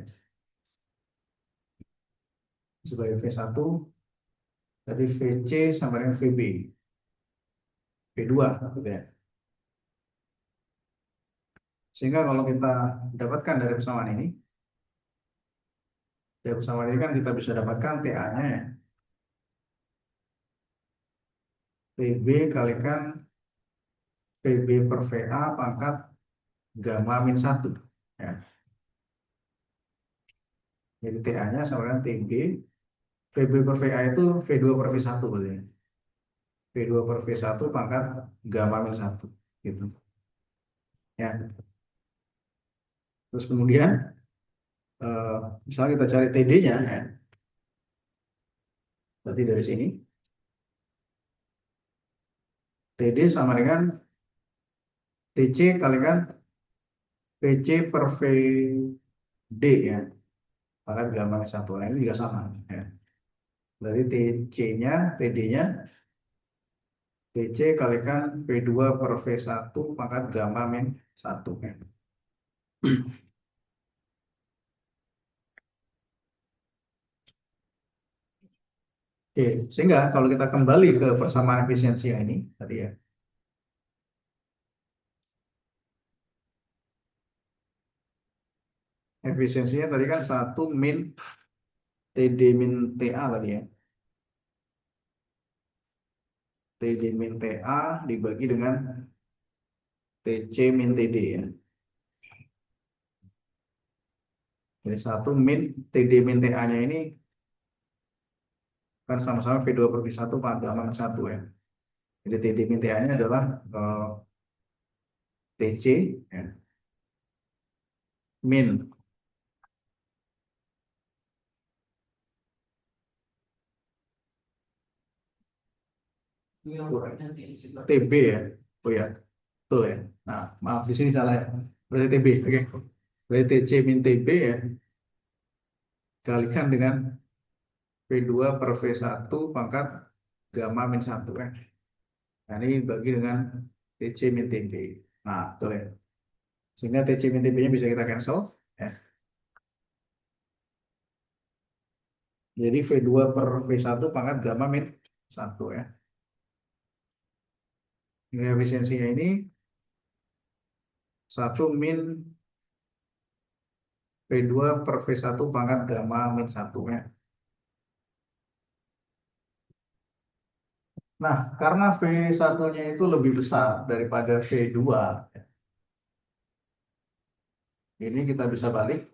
Sebagai V1, jadi VC sama dengan VB, V2 gitu ya. Sehingga kalau kita dapatkan dari persamaan ini kan kita bisa dapatkan TA-nya ya. TB kalikan PB per VA pangkat gamma min 1. Ya. Jadi TA-nya sama dengan TB. PB per VA itu V2 per V1 berarti. V2 per V1 pangkat gamma min 1. Gitu. Ya. Terus kemudian, misalnya kita cari TD-nya, ya. Berarti dari sini, TD sama dengan TC kalikan PC per VD ya. Pangkat gamma min 1. Nah, ini juga sama. Ya. Berarti TC-nya, TD-nya TC kalikan V2 per V1 pangkat gamma min 1. Ya. Oke, sehingga kalau kita kembali ke persamaan efisiensi yang ini tadi ya, efisiensinya tadi kan 1 min TD min TA tadi ya. TD min TA dibagi dengan TC min TD ya. Jadi 1 min TD min TA-nya ini kan sama-sama V2 per V1 pangkat min 1 ya. Jadi TD min TA-nya adalah TC ya, min TB ya. Oh ya, betul ya. Nah, maaf di sini salah ya. Berarti TB, oke. Berarti TC min TB ya kalikan dengan V2 per V1 pangkat gamma min 1 kan. Nah, ini bagi dengan TC min TB. Nah, betul ya. Sehingga TC min TB-nya bisa kita cancel. Ya. Jadi V2 per V1 pangkat gamma min 1 ya. Nilai efisiensinya ini 1 min V2 per V1 pangkat gamma min 1 ya. Nah, karena V1-nya itu lebih besar daripada V2, ini kita bisa balik.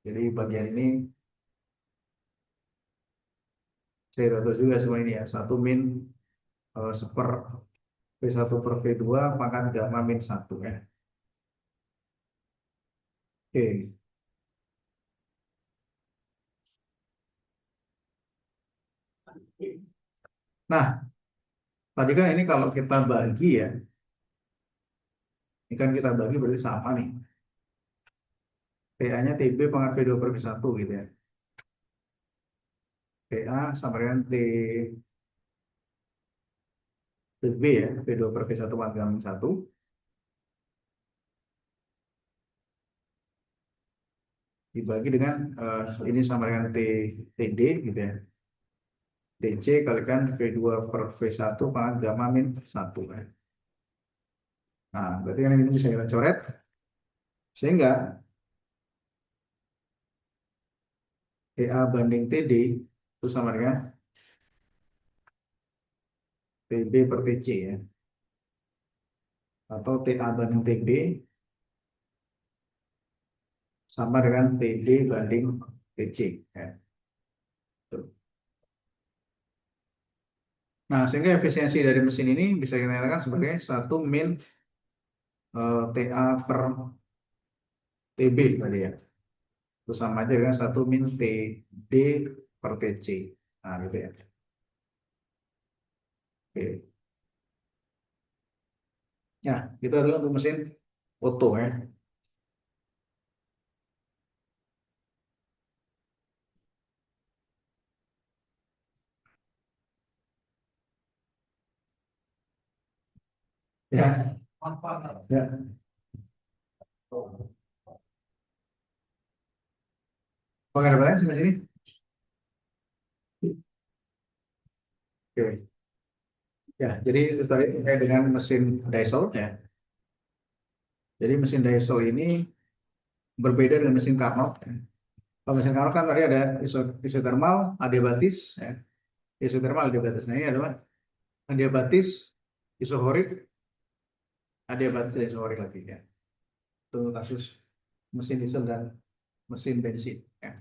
Jadi bagian ini saya tahu juga semua ini ya. 1 min seper V1 per V2 pangkat gamma min 1 ya. Oke. Nah, tadi kan ini kalau kita bagi ya, ini kan kita bagi berarti sama nih. TA-nya TB pangkat V2 per V1 gitu ya. TA sama dengan TB ya, V2 per V1 pangkat gamma min 1. Dibagi dengan ini sama dengan TD gitu ya. DC kalikan V2 per V1 pangkat gamma min 1 ya. Nah, berarti kan ini bisa kita coret. Sehingga TA banding TD itu sama dengan TB per TC ya. Atau TA banding TB sama dengan TD banding TC ya. Nah, sehingga efisiensi dari mesin ini bisa kita katakan sebagai 1 min TA per TB tadi ya. Itu sama aja dengan 1 min TD per TC. Nah, gitu ya. Oke. Ya, itu adalah untuk mesin Otto ya. Ya, ya. Oke, ada pertanyaan sampai sini? Oke. Ya, jadi itu tadi terkait dengan mesin diesel ya. Jadi mesin diesel ini berbeda dengan mesin Carnot. Ya. Kalau mesin Carnot kan tadi ada isotermal, adiabatis, ya. Isotermal, adiabatis. Nah, ini adalah adiabatis, isohorik, adiabatis dan isohorik lagi ya. Itu kasus mesin diesel dan mesin bensin ya.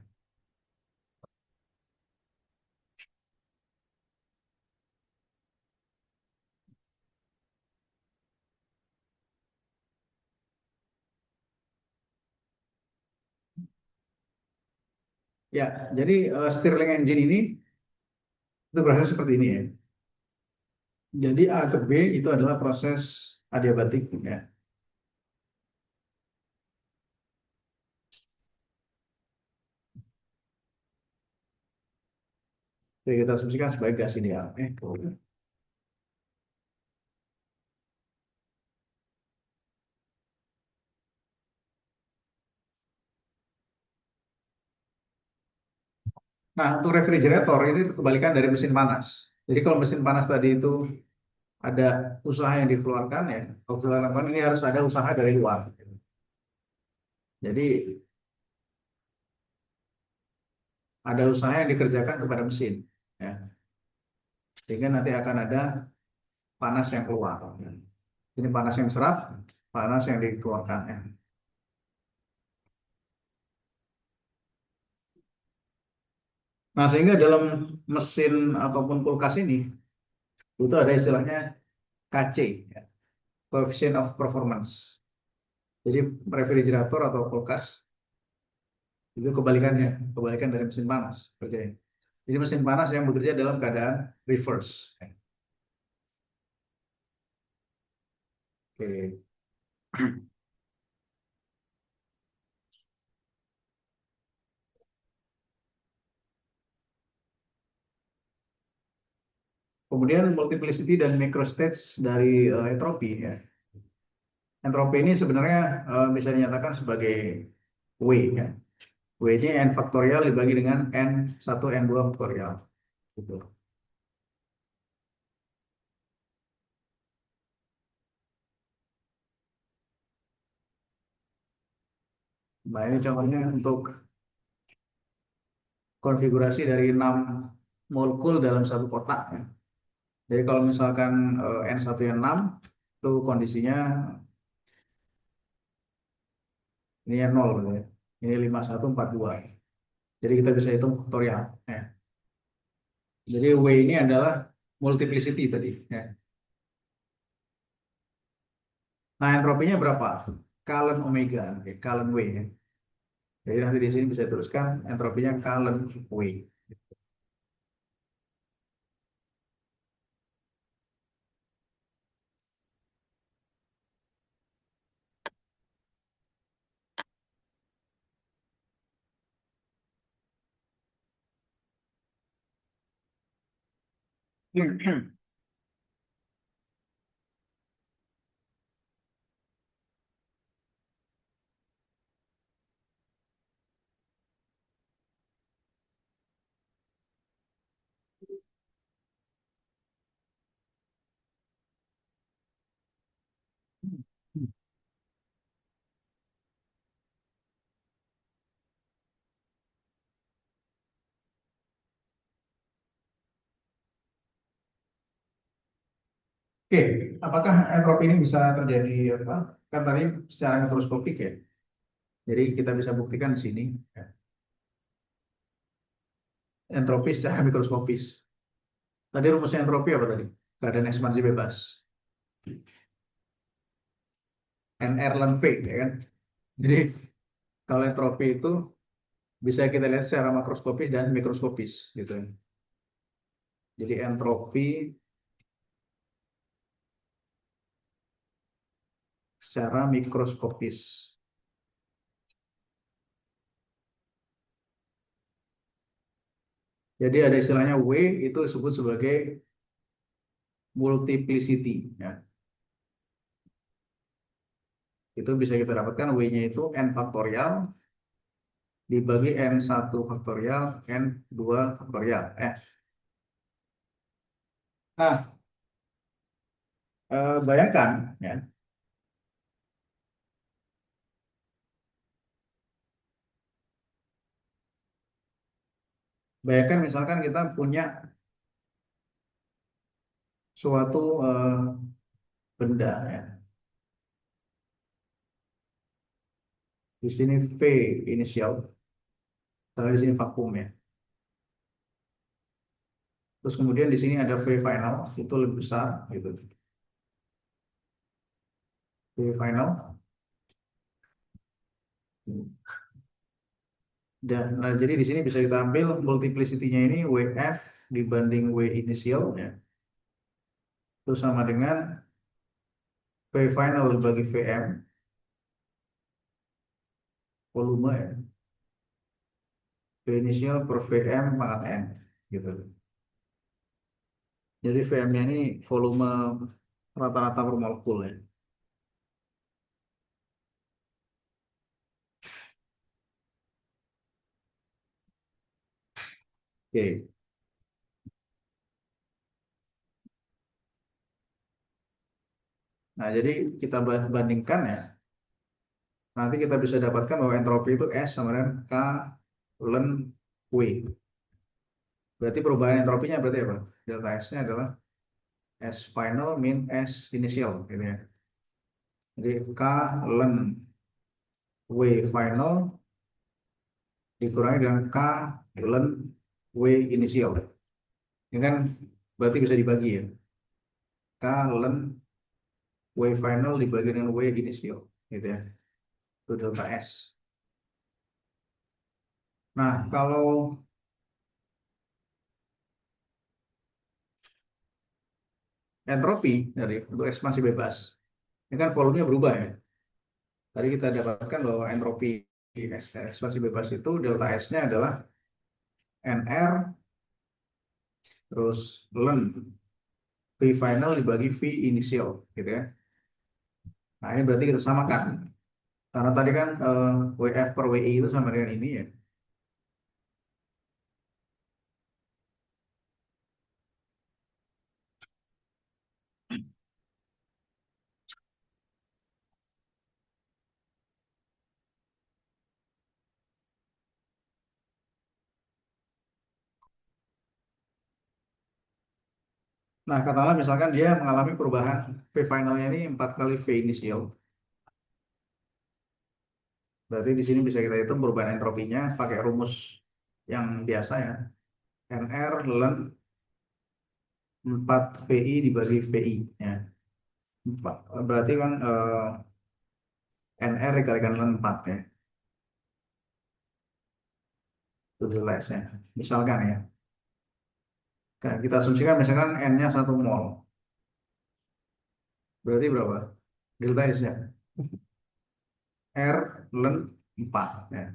Ya, jadi Stirling engine ini itu proses seperti ini ya. Jadi A ke B itu adalah proses adiabatik ya. Jadi kita asumsikan sebagai gas ideal. Nah, untuk refrigerator ini kebalikan dari mesin panas. Jadi kalau mesin panas tadi itu ada usaha yang dikeluarkan ya, kalau dikeluarkan ini harus ada usaha dari luar. Jadi ada usaha yang dikerjakan kepada mesin, ya, sehingga nanti akan ada panas yang keluar. Ini panas yang serap, panas yang dikeluarkan. Ya. Nah, sehingga dalam mesin ataupun kulkas ini itu ada istilahnya KC, ya, Coefficient of Performance. Jadi refrigerator atau kulkas itu kebalikannya, kebalikan dari mesin panas kerjanya. Jadi mesin panas yang bekerja dalam keadaan reverse. Oke. Kemudian multiplicity dan microstage dari entropi ya. Entropi ini sebenarnya bisa dinyatakan sebagai W ya. W-nya n faktorial dibagi dengan n1 n2 faktorial gitu. Nah, ini contohnya untuk konfigurasi dari 6 molekul dalam satu kotak ya. Jadi kalau misalkan n1 n6 itu kondisinya ini yang 0 gitu ya. Ini 5142. Jadi kita bisa hitung faktorial ya. Jadi W ini adalah multiplicity tadi ya. Nah, entropinya berapa? Kalen omega, oke, kalen W ya. Jadi nanti di sini bisa teruskan entropinya kalen W. Oke, apakah entropi ini bisa terjadi apa? Kan tadi secara mikroskopik ya. Jadi kita bisa buktikan di sini ya. Entropi secara mikroskopis. Tadi rumusnya entropi apa tadi? Keadaan ekspansi bebas. NR ln V ya kan. Jadi kalau entropi itu bisa kita lihat secara makroskopis dan mikroskopis gitu ya. Jadi entropi secara mikroskopis. Jadi ada istilahnya W itu disebut sebagai multiplicity ya. Itu bisa kita dapatkan W-nya itu n faktorial dibagi n1 faktorial n2 faktorial. Nah, bayangkan ya, bayangkan misalkan kita punya suatu benda ya. Di sini V inisial, karena di sini vakum ya. Terus kemudian di sini ada V final, itu lebih besar gitu. V final. Dan jadi di sini bisa kita ambil multiplicity-nya ini WF dibanding W inisial ya. Itu sama dengan V final dibagi VM volume ya. V inisial per VM pangkat N gitu. Jadi VM-nya ini volume rata-rata per molekul ya. Oke. Nah, jadi kita bandingkan ya. Nanti kita bisa dapatkan bahwa entropi itu S sama dengan K ln W. Berarti perubahan entropinya berarti apa? Delta S-nya adalah S final min S inisial gitu ya. Jadi K ln W final dikurangi dengan K ln W inisial. Ini kan berarti bisa dibagi ya. K ln W final dibagi dengan W inisial gitu ya. Itu delta S. Nah, kalau entropi dari untuk ekspansi bebas, ini kan volumenya berubah ya. Tadi kita dapatkan bahwa entropi ekspansi bebas itu delta S-nya adalah NR terus ln V final dibagi V inisial gitu ya. Nah, ini berarti kita samakan. Karena tadi kan WF per WI itu sama dengan ini ya. Nah, katakanlah misalkan dia mengalami perubahan V finalnya ini 4 kali V inisial. Berarti di sini bisa kita hitung perubahan entropinya pakai rumus yang biasa ya. NR ln 4 VI dibagi VI ya. Berarti kan NR dikalikan dengan 4 ya. Itu jelas ya. Misalkan ya. Kita asumsikan misalkan N-nya 1 mol. Berarti berapa? Delta S-nya. R ln 4 ya.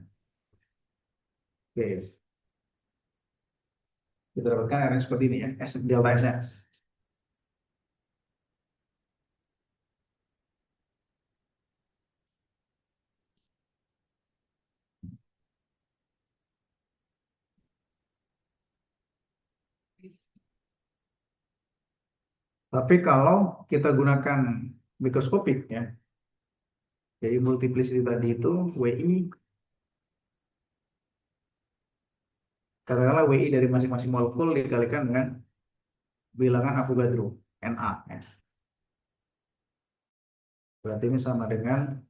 Oke. Kita dapatkan R-nya seperti ini ya. S, delta S-nya. Tapi kalau kita gunakan mikroskopik ya. Jadi multiplicity tadi itu WI, katakanlah WI dari masing-masing molekul dikalikan dengan bilangan Avogadro, Na ya. Berarti ini sama dengan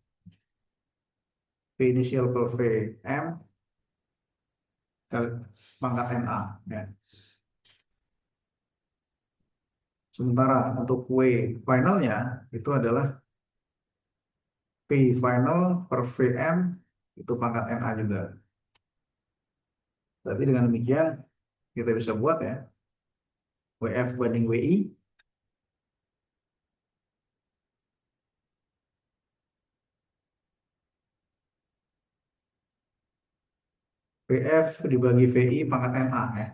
V inisial per Vm kali pangkat Na ya. Sementara untuk W finalnya itu adalah V final per Vm itu pangkat Na juga. Berarti dengan demikian kita bisa buat ya WF banding WI VF dibagi VI pangkat Na ya.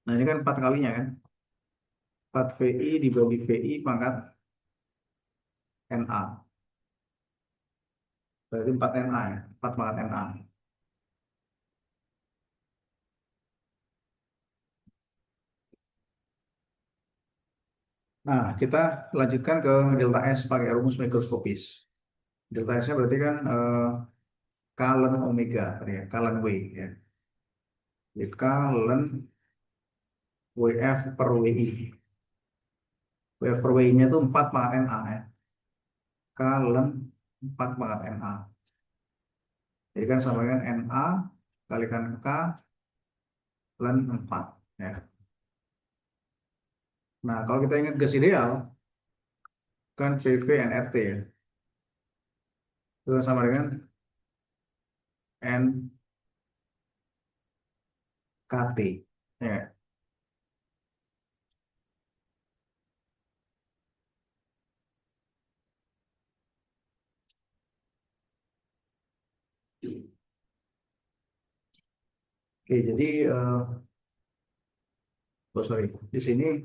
Nah ini kan 4 kalinya kan. 4 VI dibagi VI pangkat Na. Berarti 4 Na ya. 4 pangkat Na. Nah, kita lanjutkan ke delta S pakai rumus mikroskopis. Delta S-nya berarti kan kalen omega, ya, kalen W. Ya. Jadi K ln WF per WI. WF per WI-nya itu 4 pangkat NA ya. K ln 4 pangkat NA. Jadi kan sama dengan NA kalikan K ln 4 ya. Nah, kalau kita ingat gas ideal kan PV NRT ya. Itu sama dengan NKT ya. Oke, jadi oh sorry, di sini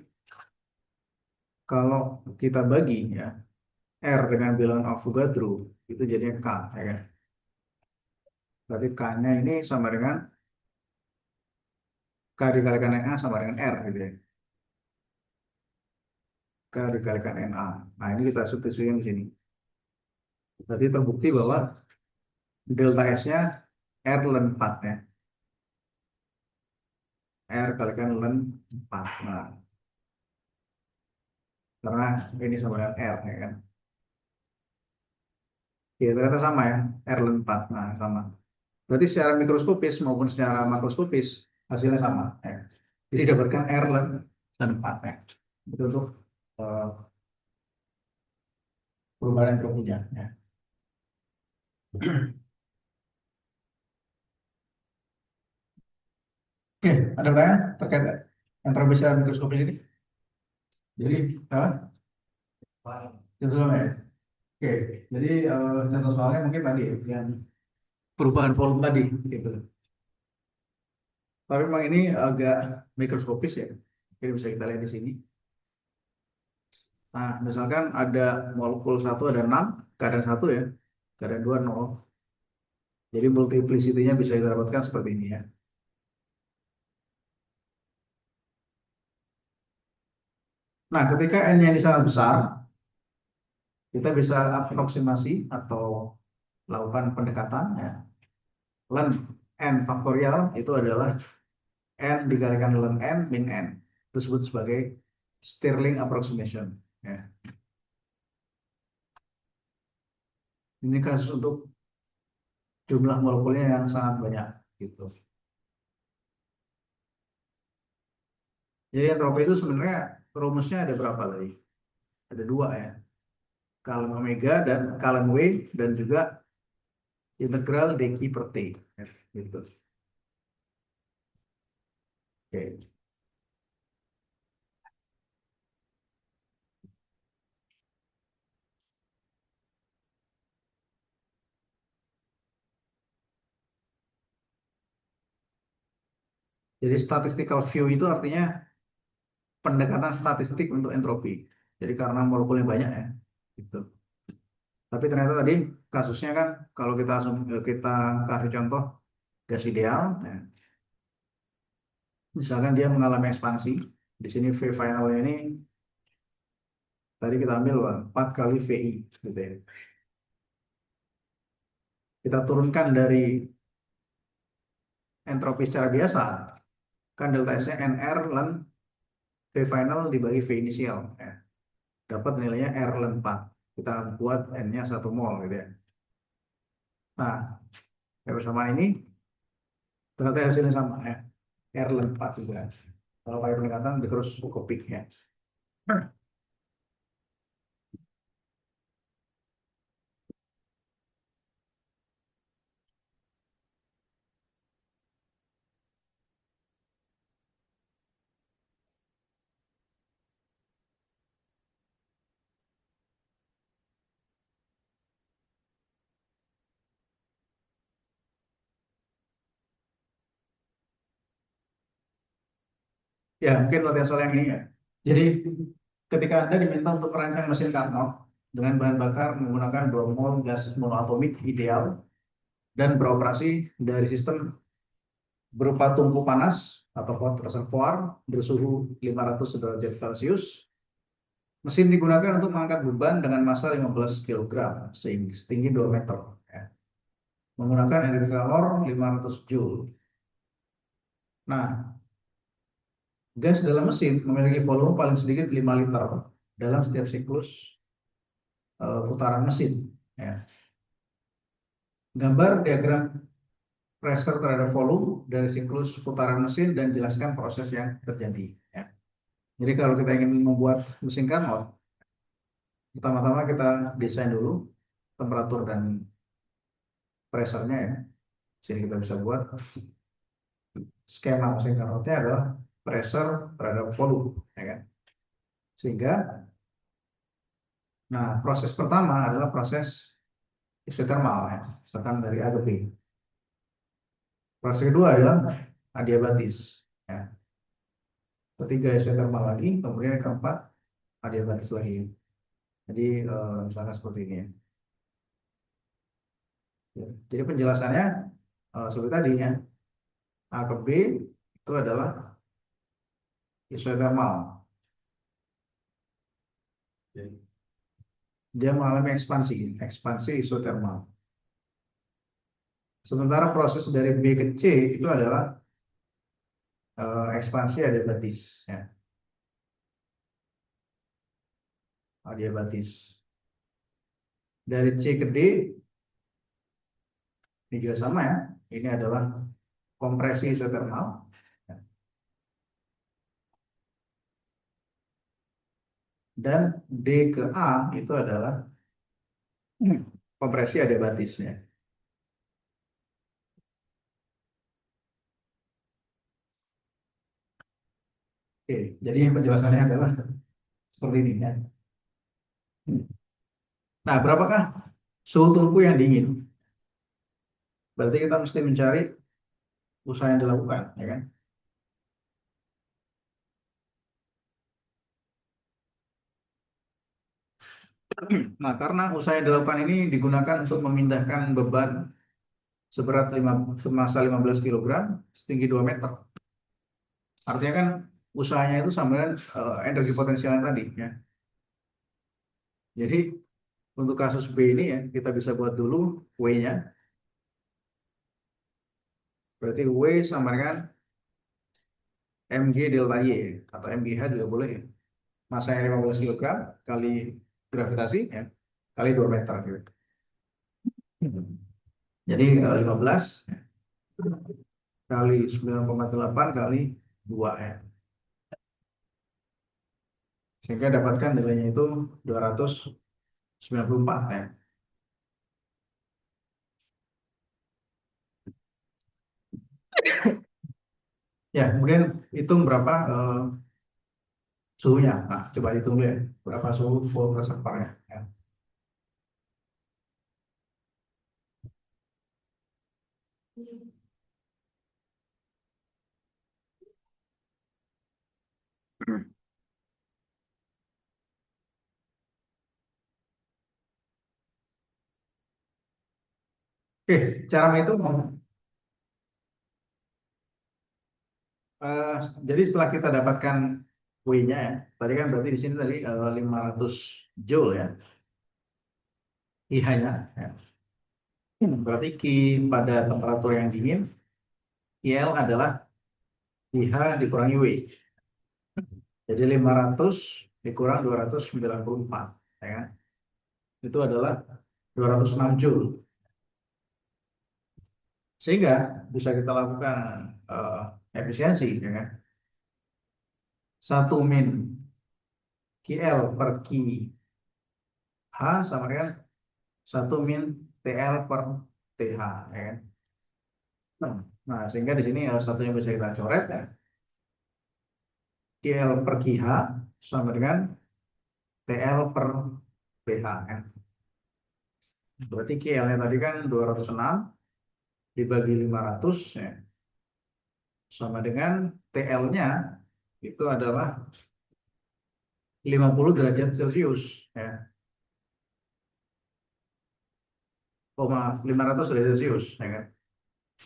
kalau kita bagi ya R dengan bilangan Avogadro itu jadinya K ya kan. Berarti K-nya ini sama dengan K dikalikan NA sama dengan R gitu ya. K dikalikan NA. Nah, ini kita substitusikan di sini. Berarti terbukti bahwa delta S-nya R ln 4 ya. R kalikan ln 4. Nah, karena ini sama dengan R ya kan. Ya, ternyata sama ya, R ln 4. Nah, sama. Berarti secara mikroskopis maupun secara makroskopis hasilnya sama ya. Jadi dapatkan R ln 4 ya. Itu untuk eh, perubahan entropinya ya. Oke, ada pertanyaan terkait entropi secara mikroskopis ini? Jadi, apa? Itu soalnya ya. Oke, jadi contoh soalnya mungkin tadi ya, yang perubahan volume tadi gitu. Tapi memang ini agak mikroskopis ya. Jadi bisa kita lihat di sini. Nah, misalkan ada molekul satu ada 6, keadaan satu ya, keadaan 2 nol. Jadi multiplicity-nya bisa kita dapatkan seperti ini ya. Nah, ketika n-nya ini sangat besar, kita bisa aproksimasi atau lakukan pendekatan ya. Ln n faktorial itu adalah n dikalikan ln n min n. Itu disebut sebagai Stirling approximation ya. Ini kasus untuk jumlah molekulnya yang sangat banyak gitu. Jadi entropi itu sebenarnya rumusnya ada berapa tadi? Ada dua ya. Kalen omega dan kalen W dan juga integral dq per t ya, gitu. Oke. Jadi statistical view itu artinya pendekatan statistik untuk entropi. Jadi karena molekulnya banyak ya, gitu. Tapi ternyata tadi kasusnya kan kalau kita kasih contoh gas ideal, ya, misalkan dia mengalami ekspansi, di sini V finalnya ini tadi kita ambil 4 kali VI, gitu ya. Kita turunkan dari entropi secara biasa, kan delta S-nya NR ln V final dibagi V inisial, ya. Dapat nilainya R ln 4. Kita buat N-nya 1 mol, gitu ya. Nah, persamaan ini ternyata hasilnya sama ya. R ln 4 juga. Kalau pakai pendekatan mikroskopik ya. Ya, mungkin latihan soal yang ini ya. Jadi, ketika Anda diminta untuk merancang mesin Carnot dengan bahan bakar menggunakan 2 mol gas monoatomik ideal dan beroperasi dari sistem berupa tungku panas atau hot reservoir bersuhu 500 derajat Celcius, mesin digunakan untuk mengangkat beban dengan massa 15 kg sehingga setinggi 2 meter. Ya. Menggunakan energi kalor 500 Joule. Nah, gas dalam mesin memiliki volume paling sedikit 5 liter dalam setiap siklus putaran mesin. Ya. Gambar diagram pressure terhadap volume dari siklus putaran mesin dan jelaskan proses yang terjadi. Ya. Jadi kalau kita ingin membuat mesin Carnot, pertama-tama kita desain dulu temperatur dan pressure-nya ya. Sini kita bisa buat skema mesin Carnotnya adalah pressure terhadap volume, ya kan? Sehingga, nah proses pertama adalah proses isotermal, ya, misalkan dari A ke B. Proses kedua adalah adiabatis, ya. Ketiga isotermal lagi, kemudian yang keempat adiabatis lagi. Jadi misalnya seperti ini ya. Ya. Jadi penjelasannya seperti tadi ya, A ke B itu adalah isotermal. Dia mengalami ekspansi, ekspansi isotermal. Sementara proses dari B ke C itu adalah ekspansi adiabatis, ya, adiabatis. Dari C ke D ini juga sama ya. Ini adalah kompresi isotermal. Ya. Dan D ke A itu adalah kompresi adiabatisnya. Oke, jadi penjelasannya adalah seperti ini ya. Nah, berapakah suhu tungku yang dingin? Berarti kita mesti mencari usaha yang dilakukan, ya kan? Nah, karena usaha yang dilakukan ini digunakan untuk memindahkan beban seberat 5, semasa 15 kilogram setinggi 2 meter. Artinya kan usahanya itu sama dengan energi potensialnya tadi ya. Jadi untuk kasus B ini ya kita bisa buat dulu W-nya. Berarti W sama dengan mg delta Y atau mgh juga boleh ya. Masanya 15 kilogram kali gravitasi ya kali 2 meter gitu. Jadi 15 kali 9,8 kali 2 ya. Sehingga dapatkan nilainya itu 294 ya. Ya, kemudian hitung berapa suhunya. Nah, coba hitung dulu ya, berapa suhu full reservoirnya. Ya. Oke, cara menghitung. eh, jadi setelah kita dapatkan W-nya ya, tadi kan berarti di sini tadi 500 joule ya, IH-nya. Ya. Berarti Q pada temperatur yang dingin, IL adalah IH dikurangi W. Jadi 500 dikurang 294. Ya kan? Itu adalah 206 joule. Sehingga bisa kita lakukan efisiensi, ya kan? 1 min KL per KH sama dengan 1 min TL per TH, ya kan? Nah, sehingga di sini satunya bisa kita coret ya. KL per KH sama dengan TL per PH, ya. Berarti KL-nya tadi kan 206 dibagi 500 ya, sama dengan TL-nya itu adalah 50 derajat Celcius ya. Oh maaf, 500 derajat Celcius ya kan.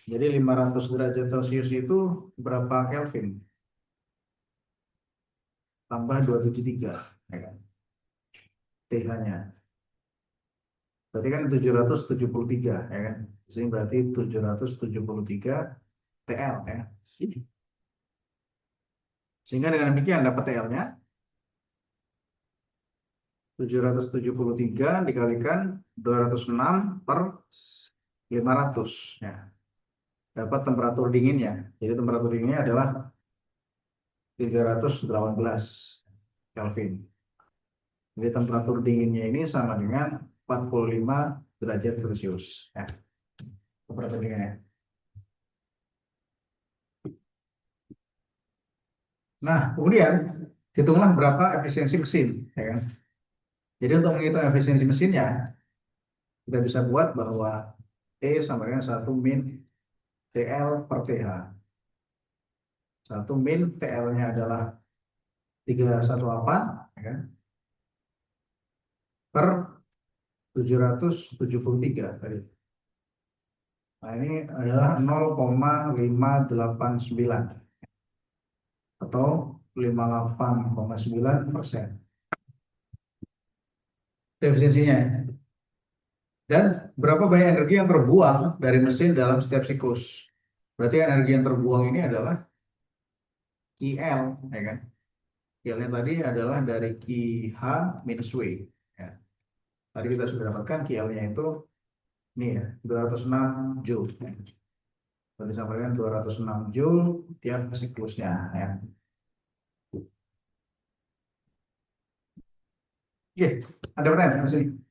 Jadi 500 derajat Celcius itu berapa Kelvin? Tambah 273 ya kan. TH-nya. Berarti kan 773 ya kan. Jadi berarti 773 TL ya. Sehingga dengan demikian dapat TL-nya 773 dikalikan 206 per 500. Ya, dapat temperatur dinginnya. Jadi temperatur dinginnya adalah 318 Kelvin. Jadi temperatur dinginnya ini sama dengan 45 derajat Celcius. Ya, temperatur dinginnya. Nah, kemudian hitunglah berapa efisiensi mesin, ya kan? Jadi untuk menghitung efisiensi mesinnya, kita bisa buat bahwa E sama dengan 1 min TL per TH. 1 min TL-nya adalah 318, ya kan? Per 773 tadi. Nah, ini adalah 0,589 atau 58,9%. Itu efisiensinya, ya. Dan berapa banyak energi yang terbuang dari mesin dalam setiap siklus. Berarti energi yang terbuang ini adalah QL, ya kan? QL-nya tadi adalah dari QH minus W. Ya. Tadi kita sudah dapatkan QL-nya itu ini ya, 206 Joule. Berarti sama dengan 206 Joule tiap siklusnya. Ya. Oke, ada pertanyaan di sini?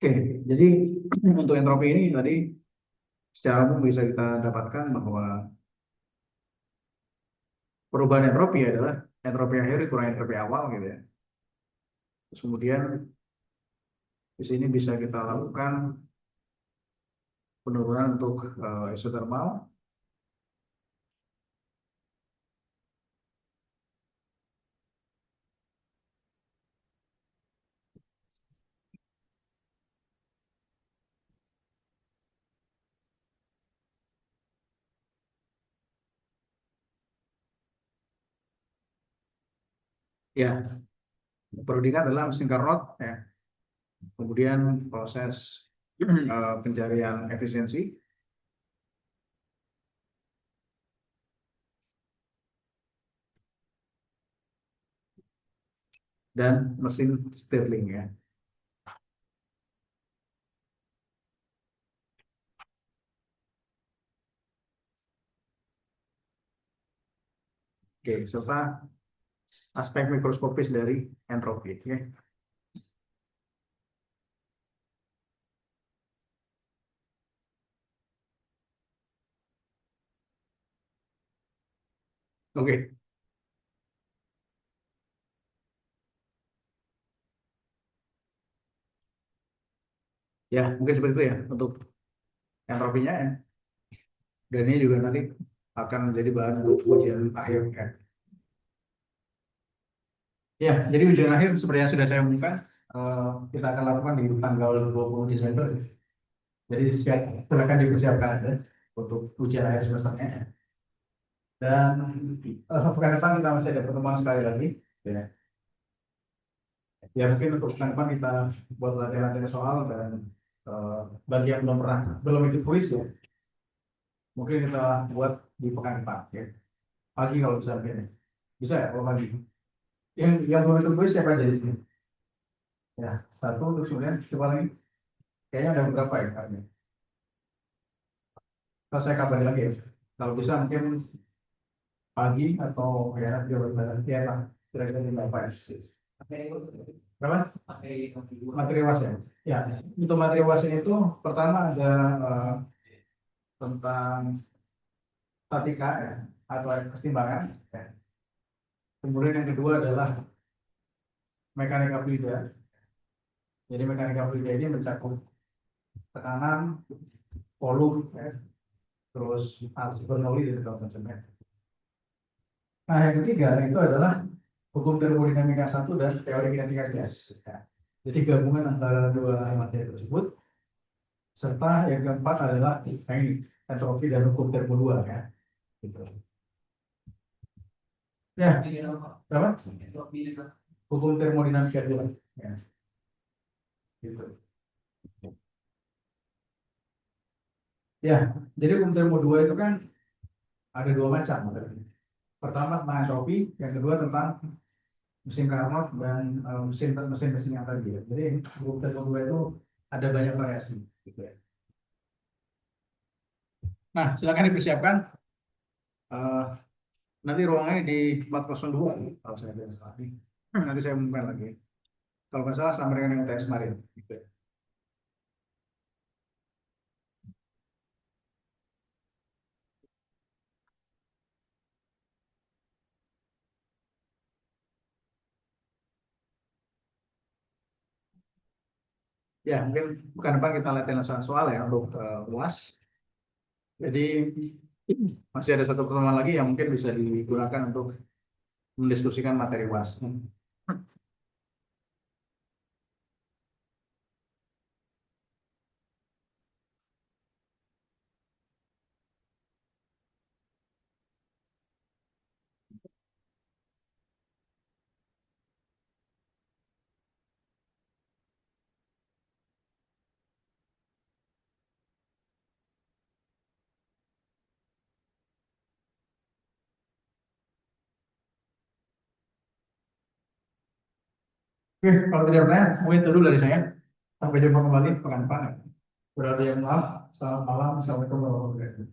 Oke, jadi untuk entropi ini tadi secara umum bisa kita dapatkan bahwa perubahan entropi adalah entropi akhir kurang entropi awal gitu ya. Terus kemudian di sini bisa kita lakukan penurunan untuk isotermal ya. Perlu diingat adalah mesin Carnot ya. Kemudian proses pencarian efisiensi dan mesin Stirling ya. Oke, serta aspek mikroskopis dari entropi ya. Oke, ya mungkin seperti itu ya untuk entropinya ya. Dan ini juga nanti akan menjadi bahan untuk ujian akhir ya. Ya, jadi ujian akhir seperti yang sudah saya umumkan, kita akan lakukan di tanggal 20 Desember. Jadi silakan dipersiapkan aja untuk ujian akhir semesternya. Dan pekan depan kita masih ada pertemuan sekali lagi. Ya, ya mungkin untuk pekan depan kita buat latihan-latihan soal dan eh, bagi yang belum ikut kuis ya, mungkin kita buat di pekan depan. Ya. Pagi kalau bisa mungkin. Ya. Bisa ya kalau pagi. Yang belum ikut kuis siapa aja di sini? Ya, satu untuk kemudian coba lagi. Kayaknya ada beberapa ya. Kayaknya. Kalau saya kabarin lagi ya. Kalau bisa mungkin pagi atau ya jam badan ya lah kira-kira di berapa ya? Berapa? Materi UAS ya. Ya, untuk materi UAS itu pertama ada tentang statika ya, atau kesetimbangan. Ya. Kemudian yang kedua adalah mekanika fluida. Jadi mekanika fluida ini mencakup tekanan, volume, ya, terus arus Bernoulli dan segala macamnya. Nah, yang ketiga itu adalah hukum termodinamika satu dan teori kinetika gas. Ya. Jadi gabungan antara dua materi tersebut, serta yang keempat adalah ini entropi dan hukum termo dua ya. Gitu. Ya, berapa? Hukum termodinamika dua. Ya, gitu. Ya, jadi hukum termo dua itu kan ada dua macam. Pertama tentang entropi, yang kedua tentang mesin Carnot dan mesin-mesin yang tadi ya. Jadi hukum termo dua itu ada banyak variasi. Gitu ya. Nah, silakan dipersiapkan. Eh, nanti ruangannya di 402 kalau saya tidak salah. Nanti saya umumkan lagi. Kalau nggak salah sama dengan yang tes kemarin. Gitu ya. Ya, mungkin bukan depan kita latihan soal ya untuk UAS. Jadi masih ada satu pertemuan lagi yang mungkin bisa digunakan untuk mendiskusikan materi UAS. Oke, kalau tidak pertanyaan, mungkin itu dulu dari saya. Sampai jumpa kembali pekan depan. Berada yang maaf. Selamat malam. Assalamualaikum warahmatullahi wabarakatuh.